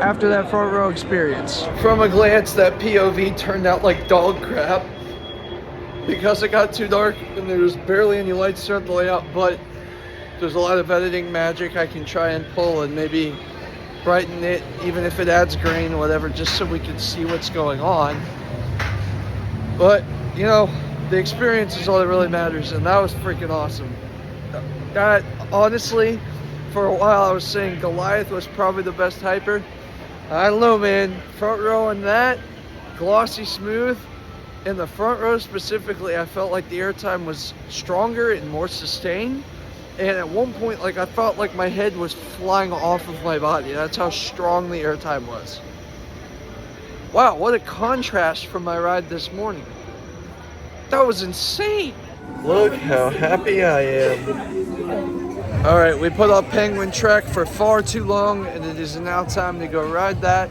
after that front row experience. From a glance, that POV turned out like dog crap because it got too dark and there was barely any lights throughout the layout, but there's a lot of editing magic I can try and pull and maybe brighten it, even if it adds grain or whatever, just so we can see what's going on. But, you know, the experience is all that really matters, and that was freaking awesome. That, honestly, for a while I was saying Goliath was probably the best hyper. I don't know, man. Front row and that, glossy smooth. In the front row specifically, I felt like the airtime was stronger and more sustained. And at one point, like, I felt like my head was flying off of my body. That's how strong the airtime was. Wow, what a contrast from my ride this morning. That was insane. Look how happy I am. All right, we put up Penguin Trek for far too long, and it is now time to go ride that.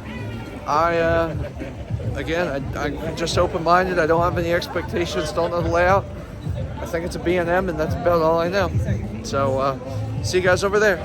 I'm just open-minded. I don't have any expectations, don't know the layout. I think it's a B&M, and that's about all I know. So, see you guys over there.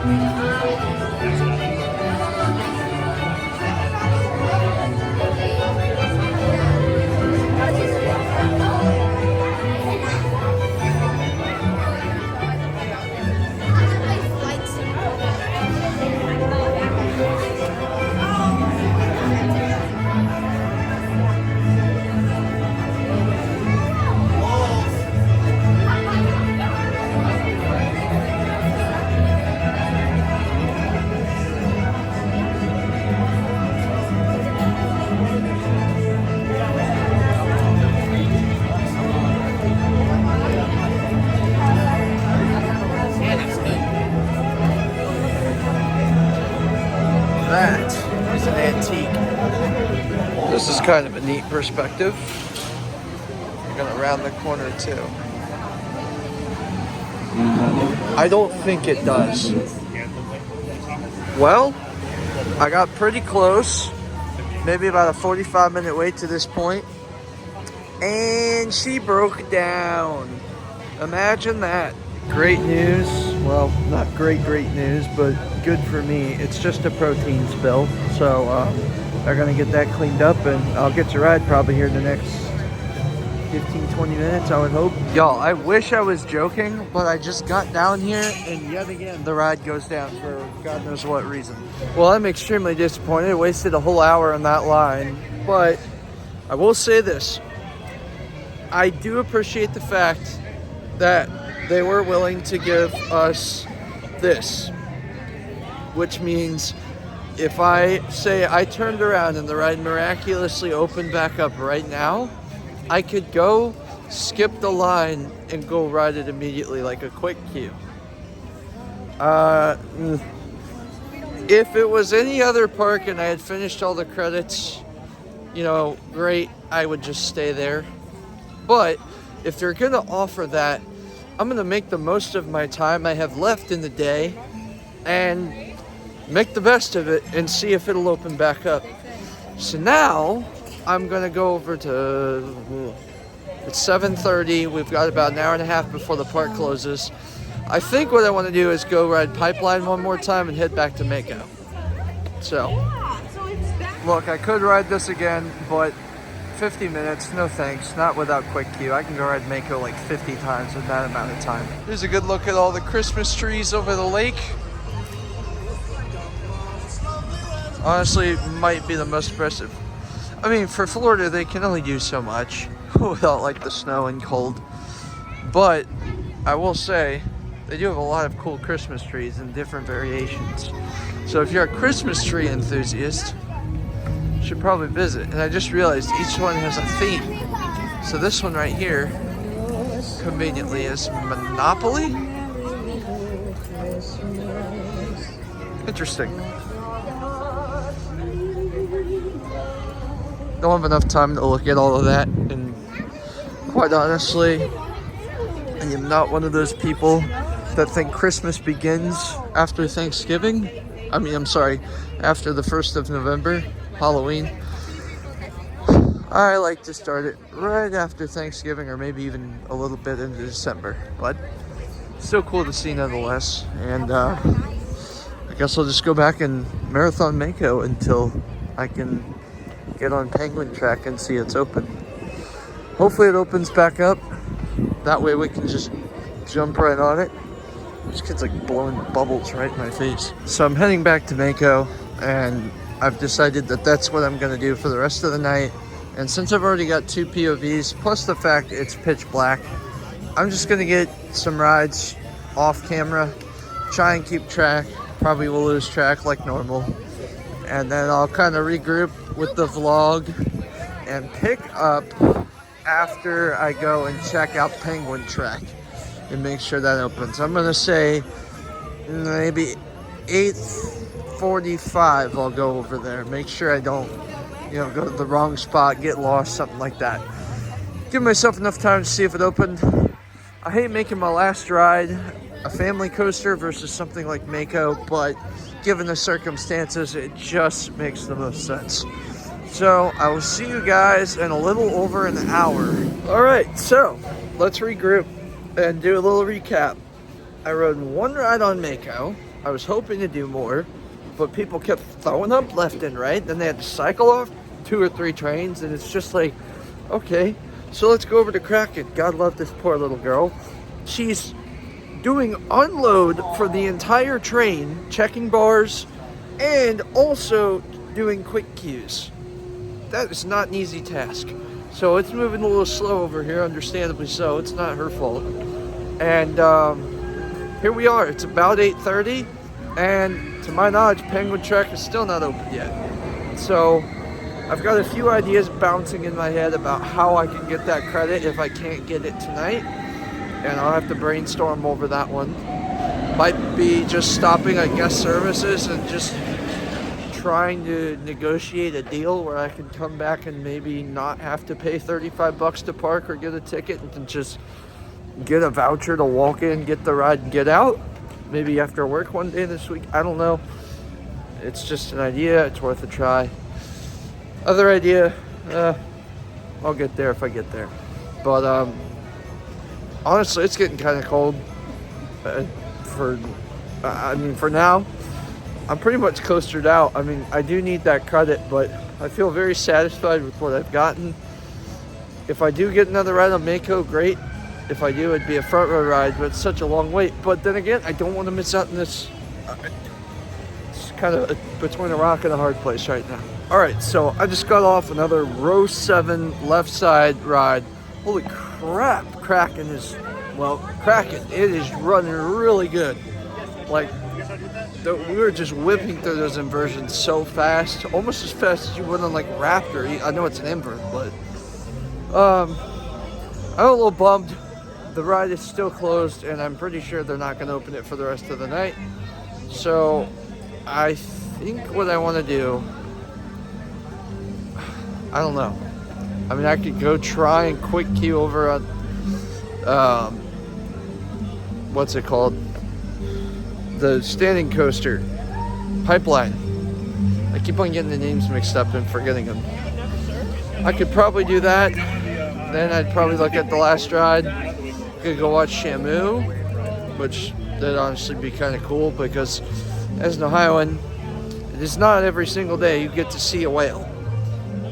That is an antique. This is kind of a neat perspective. We're gonna round the corner too. I don't think it does. Well, I got pretty close. Maybe about a 45-minute wait to this point. And she broke down. Imagine that. Great news. Well, not great news, but good for me. It's just a protein spill. So they're going to get that cleaned up, and I'll get to ride probably here in the next 15-20 minutes, I would hope. Y'all, I wish I was joking, but I just got down here, and yet again, the ride goes down for God knows what reason. Well, I'm extremely disappointed. I wasted a whole hour on that line, but I will say this. I do appreciate the fact that they were willing to give us this, which means if I say I turned around and the ride miraculously opened back up right now, I could go skip the line and go ride it immediately like a quick queue. If it was any other park and I had finished all the credits, you know, great, I would just stay there. But if they're gonna offer that, I'm gonna make the most of my time I have left in the day and make the best of it and see if it'll open back up. So now I'm gonna go over to, it's 7:30. We've got about an hour and a half before the park closes. I think what I want to do is go ride Pipeline one more time and head back to Mako. So, look, I could ride this again, but 50 minutes, no thanks, not without quick queue. I can go ride Mako like 50 times in that amount of time. Here's a good look at all the Christmas trees over the lake. Honestly, might be the most impressive. I mean, for Florida, they can only do so much without like the snow and cold. But I will say, they do have a lot of cool Christmas trees in different variations. So if you're a Christmas tree enthusiast, you should probably visit. And I just realized each one has a theme. So this one right here, conveniently, is Monopoly. Interesting. Don't have enough time to look at all of that, and quite honestly, I am not one of those people that think Christmas begins after Thanksgiving. After the 1st of November, Halloween. I like to start it right after Thanksgiving, or maybe even a little bit into December, but still cool to see nonetheless. And I guess I'll just go back and marathon Mako until I can get on Penguin Track and see it's open. Hopefully it opens back up. That way we can just jump right on it This kid's like blowing bubbles right in my face. So I'm heading back to Mako, and I've decided that that's what I'm gonna do for the rest of the night. And since I've already got 2 POVs, plus the fact it's pitch black, I'm just gonna get some rides off camera, try and keep track. Probably will lose track like normal. And then I'll kind of regroup with the vlog and pick up after I go and check out Penguin Trek and make sure that opens. I'm gonna say maybe 8:45 I'll go over there. Make sure I don't, go to the wrong spot, get lost, something like that. Give myself enough time to see if it opened. I hate making my last ride a family coaster versus something like Mako, but given the circumstances, it just makes the most sense. So I will see you guys in a little over an hour. All right, so let's regroup and do a little recap. I rode 1 ride on Mako. I was hoping to do more, but people kept throwing up left and right. Then they had to cycle off 2 or 3 trains, and it's just like, okay, so let's go over to Kraken. God love this poor little girl. She's doing unload for the entire train, checking bars, and also doing quick queues. That is not an easy task. So it's moving a little slow over here, understandably so. It's not her fault. And here we are. It's about 8:30, and to my knowledge, Penguin Trek is still not open yet. So I've got a few ideas bouncing in my head about how I can get that credit if I can't get it tonight. And I'll have to brainstorm over that one. Might be just stopping at guest services and just trying to negotiate a deal where I can come back and maybe not have to pay $35 to park or get a ticket, and can just get a voucher to walk in, get the ride, and get out. Maybe after work one day this week. I don't know. It's just an idea. It's worth a try. Other idea, I'll get there if I get there. But honestly, it's getting kind of cold. For now, I'm pretty much coastered out. I mean, I do need that credit, but I feel very satisfied with what I've gotten. If I do get another ride on Mako, great. If I do, it'd be a front row ride, but it's such a long wait. But then again, I don't want to miss out on this. It's kind of between a rock and a hard place right now. All right, so I just got off another row 7 left side ride. Holy crap, Kraken, it is running really good. Like, we were just whipping through those inversions so fast, almost as fast as you would on like Raptor. I know it's an invert, but I'm a little bummed. The ride is still closed, and I'm pretty sure they're not going to open it for the rest of the night. So I think what I want to do, I don't know. I mean, I could go try and quick queue over on, what's it called? The standing coaster, Pipeline. I keep on getting the names mixed up and forgetting them. I could probably do that. Then I'd probably look at the last ride. Could go watch Shamu, which that'd honestly be kind of cool, because as an Ohioan, it is not every single day you get to see a whale.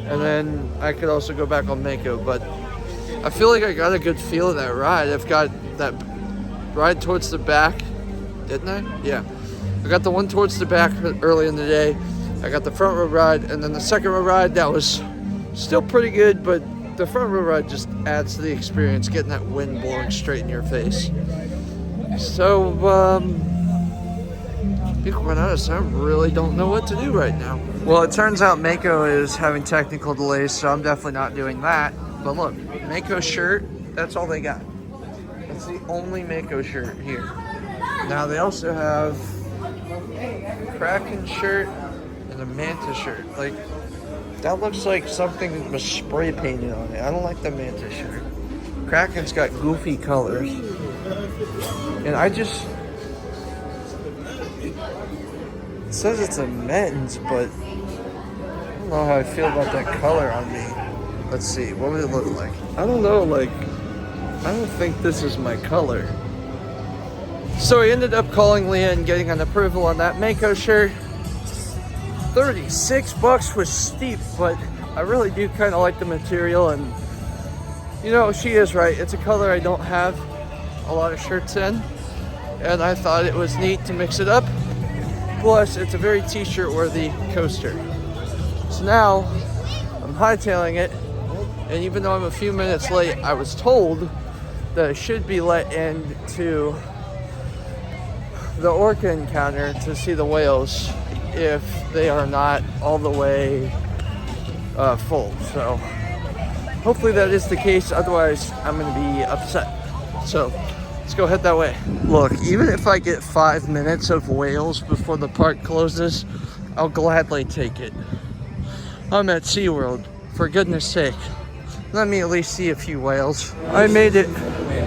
And then I could also go back on Mako, but I feel like I got a good feel of that ride. I've got that ride towards the back, didn't I? Yeah. I got the one towards the back early in the day. I got the front row ride, and then the second row ride that was still pretty good, but the front row ride just adds to the experience, getting that wind blowing straight in your face. So, being quite honest, I really don't know what to do right now. Well, it turns out Mako is having technical delays, so I'm definitely not doing that. But look, Mako shirt, that's all they got. That's the only Mako shirt here. Now they also have a Kraken shirt and a Manta shirt. Like, that looks like something that was spray painted on it. I don't like the Manta shirt. Kraken's got goofy colors. And I just... It says it's a men's, but I don't know how I feel about that color on me. Let's see, what would it look like? I don't know, like, I don't think this is my color. So I ended up calling Leah and getting an approval on that Mako shirt. $36 was steep, but I really do kind of like the material, and you know, she is right. It's a color I don't have a lot of shirts in, and I thought it was neat to mix it up. Plus, it's a very t-shirt worthy coaster. So now, I'm hightailing it, and even though I'm a few minutes late, I was told that I should be let into the orca encounter to see the whales if they are not all the way full. So hopefully that is the case, otherwise I'm gonna be upset. So let's go head that way. Look, even if I get 5 minutes of whales before the park closes, I'll gladly take it. I'm at SeaWorld, for goodness sake. Let me at least see a few whales. I made it.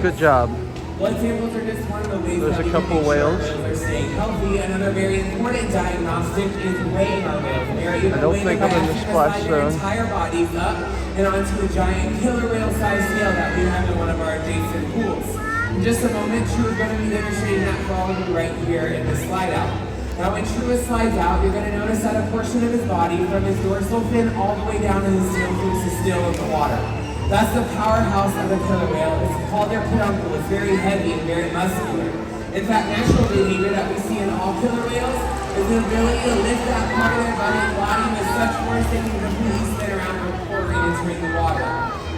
Good job. Blood samples are just one of the ways There's a couple whales. are staying healthy. Another very important diagnostic is weighing our whales. I don't think I'm in the splash zone. Entire bodies up and onto a giant killer whale-sized scale that we have in one of our adjacent pools. In just a moment, True is going to be demonstrating that for all of you right here in the slide out. Now, when True slides out, you're going to notice that a portion of his body, from his dorsal fin all the way down to his tail flukes, is still in the water. That's the powerhouse of a killer whale. It's called their peduncle. It's very heavy and very muscular. In fact, natural behavior that we see in all killer whales is the ability to lift that part of their body with such force they can completely spin around before re-entering the water.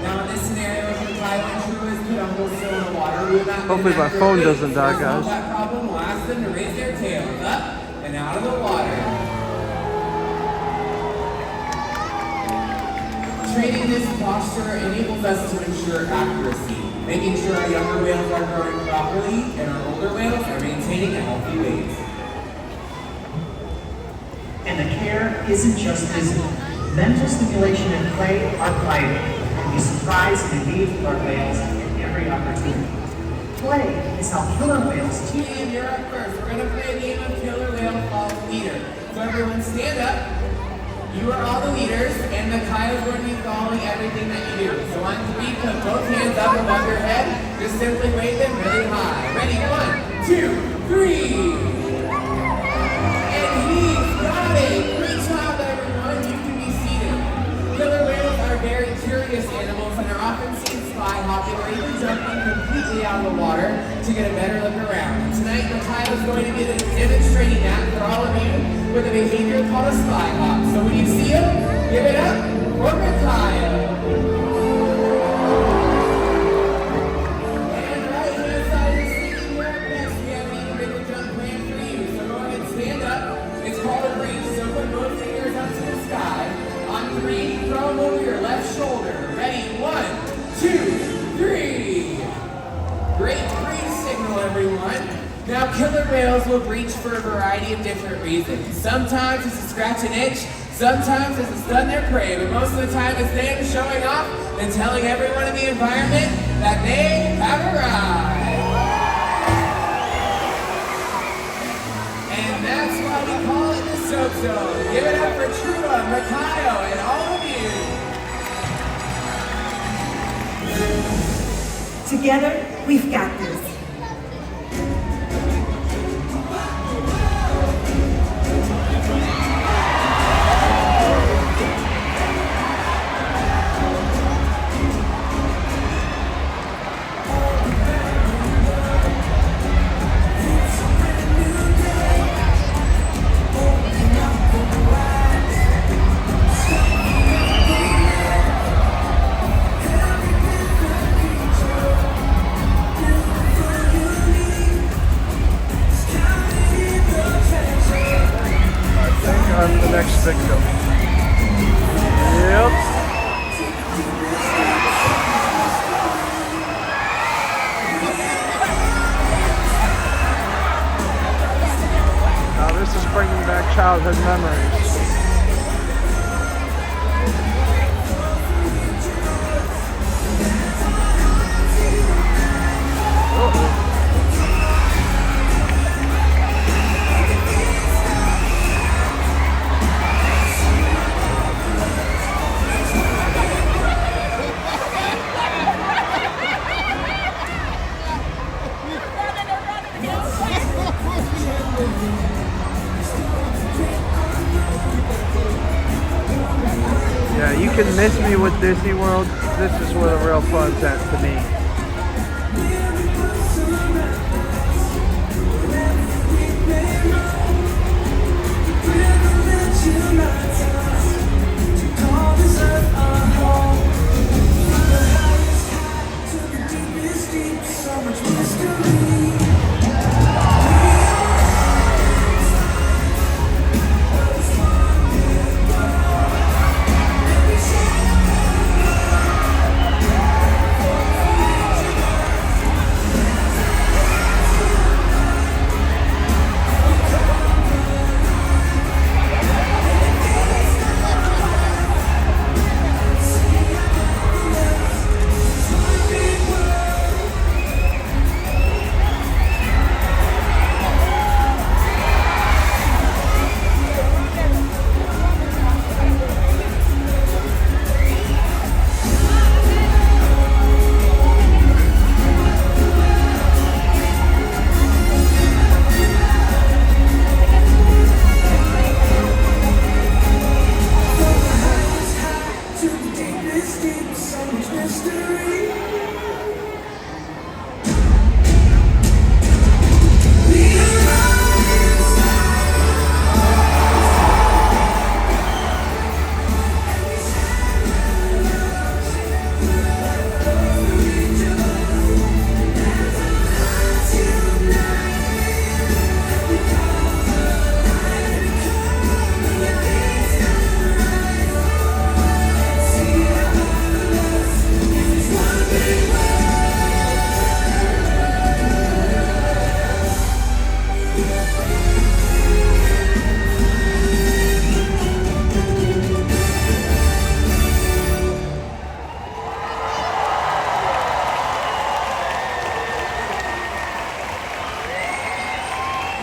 Now, in this scenario, if the Kyle and True is peduncle still in the water, we will not. Hopefully my phone doesn't die, guys. That problem will ask them to raise their tails up and out of the water. Training this posture enables us to ensure accuracy, making sure our younger whales are growing properly and our older whales are maintaining a healthy weight. And the care isn't just physical. Mental stimulation and play are vital. We surprise and engage with our whales at every opportunity. Play is how killer whales teach. Julian, you're up first. We're going to play a game of killer whale follow leader. So everyone stand up. You are all the leaders, and the Kyle is going to be following everything that you do. So on 3, put both hands up above your head. Just simply wave them really high. Ready? 1, 2, 3. And he's got it. Great job, everyone. You can be seated. Killer whales are very curious animals and are often seen fly hopping or even jumping completely out of the water to get a better look around. Tonight, the Kyle is going to be demonstrating that for all of you with a behavior called a spy hop. So when you see him, give it up for Kyle. And right hand side is sitting here up next. We have an even bigger jump plan for you. So go ahead and stand up. It's called a reach. So put both fingers up to the sky. On 3, throw them over your left shoulder. Ready? 1, 2, 3. Great green signal, everyone. Now, killer whales will breach for a variety of different reasons. Sometimes it's to scratch an itch, sometimes it's to stun their prey, but most of the time it's them showing off and telling everyone in the environment that they have arrived. And that's why we call it the soap zone. Give it up for Trua, Makayo, and all of you. Together, we've got this. I'm the next victim. Yep. Now this is bringing back childhood memories. Yeah, you can miss me with Disney World. This is where the real fun's at to me.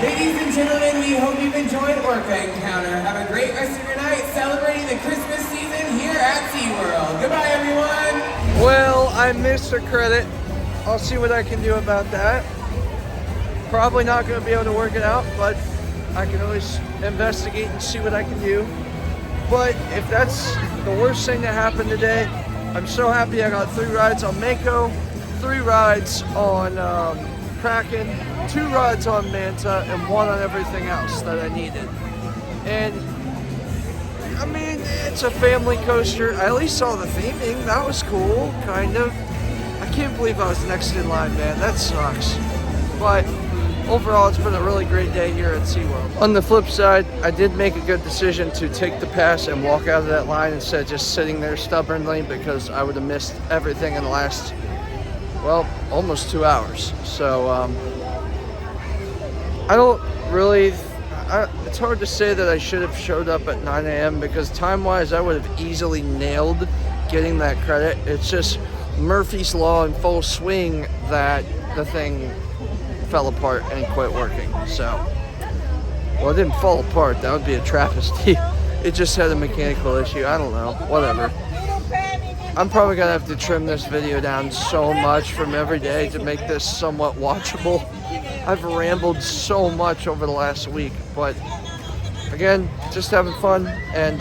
Ladies and gentlemen, we hope you've enjoyed Orca Encounter. Have a great rest of your night celebrating the Christmas season here at SeaWorld. Goodbye, everyone. Well, I missed a credit. I'll see what I can do about that. Probably not going to be able to work it out, but I can always investigate and see what I can do. But if that's the worst thing that happened today, I'm so happy I got 3 rides on Mako, 3 rides on Kraken, 2 rides on Manta, and 1 on everything else that I needed. And I mean, it's a family coaster. I at least saw the theming. That was cool, kind of. I can't believe I was next in line, man. That sucks. But overall, it's been a really great day here at SeaWorld. On the flip side, I did make a good decision to take the pass and walk out of that line instead of just sitting there stubbornly, because I would have missed everything in the last, well, almost 2 hours. So, I don't really, it's hard to say that I should have showed up at 9 a.m. because time-wise, I would have easily nailed getting that credit. It's just Murphy's Law in full swing that the thing fell apart and quit working. So, well, it didn't fall apart. That would be a travesty. It just had a mechanical issue. I don't know. Whatever. I'm probably going to have to trim this video down so much from every day to make this somewhat watchable. I've rambled so much over the last week, but again, just having fun, and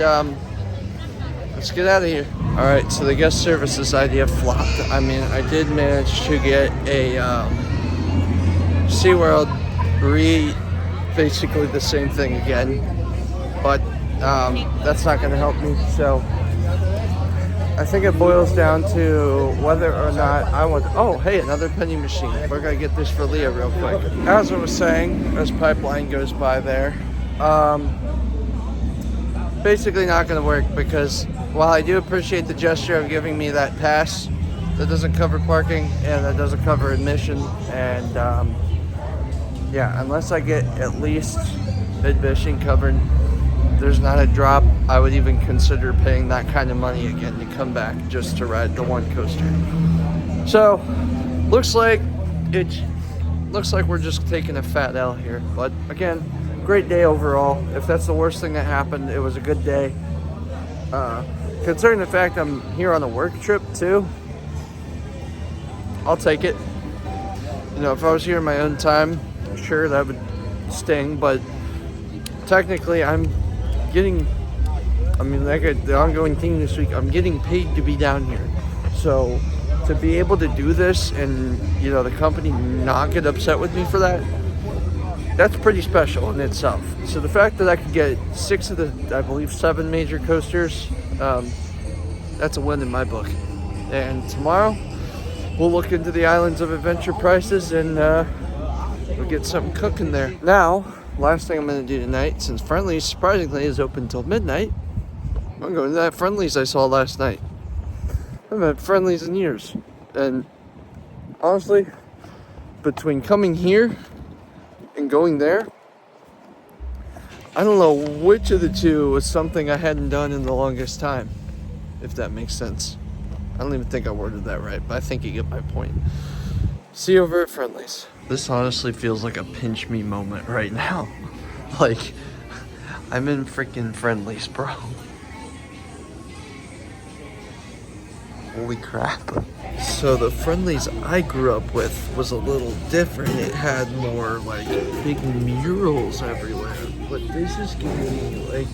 let's get out of here. All right, so the guest services idea flopped. I mean, I did manage to get a SeaWorld basically the same thing again, but that's not going to help me. So I think it boils down to whether or not I want. Oh, hey, another penny machine. We're gonna get this for Leah real quick. As I was saying, as pipeline goes by there, basically not gonna work, because while I do appreciate the gesture of giving me that pass, that doesn't cover parking and that doesn't cover admission, and yeah, unless I get at least admission covered, there's not a drop I would even consider paying that kind of money again to come back just to ride the one coaster. So looks like we're just taking a fat L here, but again, great day overall. If that's the worst thing that happened, it was a good day. Considering the fact I'm here on a work trip too, I'll take it. You know, if I was here in my own time, sure, that would sting, but technically I'm getting, I mean, like the ongoing theme this week, I'm getting paid to be down here. So to be able to do this and, you know, the company not get upset with me for that, that's pretty special in itself. So the fact that I could get 6 of the, I believe, 7 major coasters, that's a win in my book. And tomorrow we'll look into the Islands of Adventure prices and we'll get something cooking there. Now, last thing I'm going to do tonight, since Friendly's surprisingly is open till midnight, I'm going to that Friendly's I saw last night. I haven't had Friendly's in years. And honestly, between coming here and going there, I don't know which of the two was something I hadn't done in the longest time, if that makes sense. I don't even think I worded that right, but I think you get my point. See you over at Friendly's. This honestly feels like a pinch me moment right now. Like, I'm in freaking Friendly's, bro. Holy crap. So the Friendly's I grew up with was a little different. It had more like big murals everywhere. But this is giving me like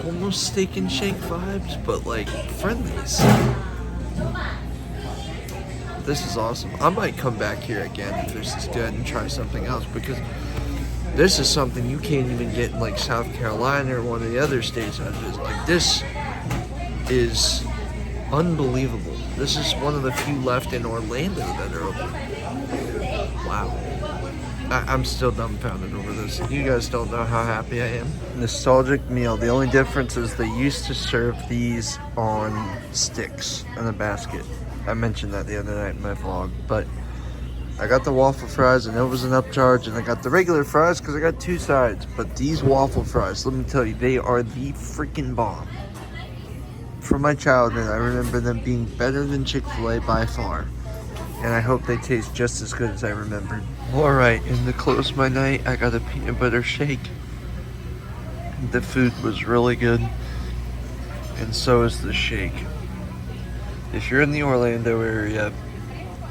almost steak and shake vibes, but like Friendlies. This is awesome. I might come back here again if this is good and try something else, because this is something you can't even get in like South Carolina or one of the other states I visit. Like, this is unbelievable. This is one of the few left in Orlando that are open. Wow. I'm still dumbfounded over this. You guys don't know how happy I am. Nostalgic meal. The only difference is they used to serve these on sticks in a basket. I mentioned that the other night in my vlog, but I got the waffle fries and it was an upcharge, and I got the regular fries because I got two sides. But these waffle fries, let me tell you, they are the freaking bomb. From my childhood, I remember them being better than Chick-fil-A by far. And I hope they taste just as good as I remembered. Alright, and to close my night, I got a peanut butter shake. The food was really good, and so is the shake. If you're in the Orlando area,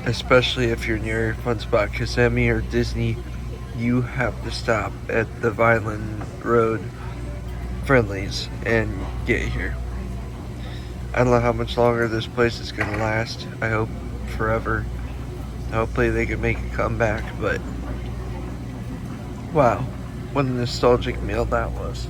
especially if you're near a fun spot, Kissimmee or Disney, you have to stop at the Vineland Road Friendlies and get here. I don't know how much longer this place is going to last. I hope forever. Hopefully they can make a comeback, but wow, what a nostalgic meal that was.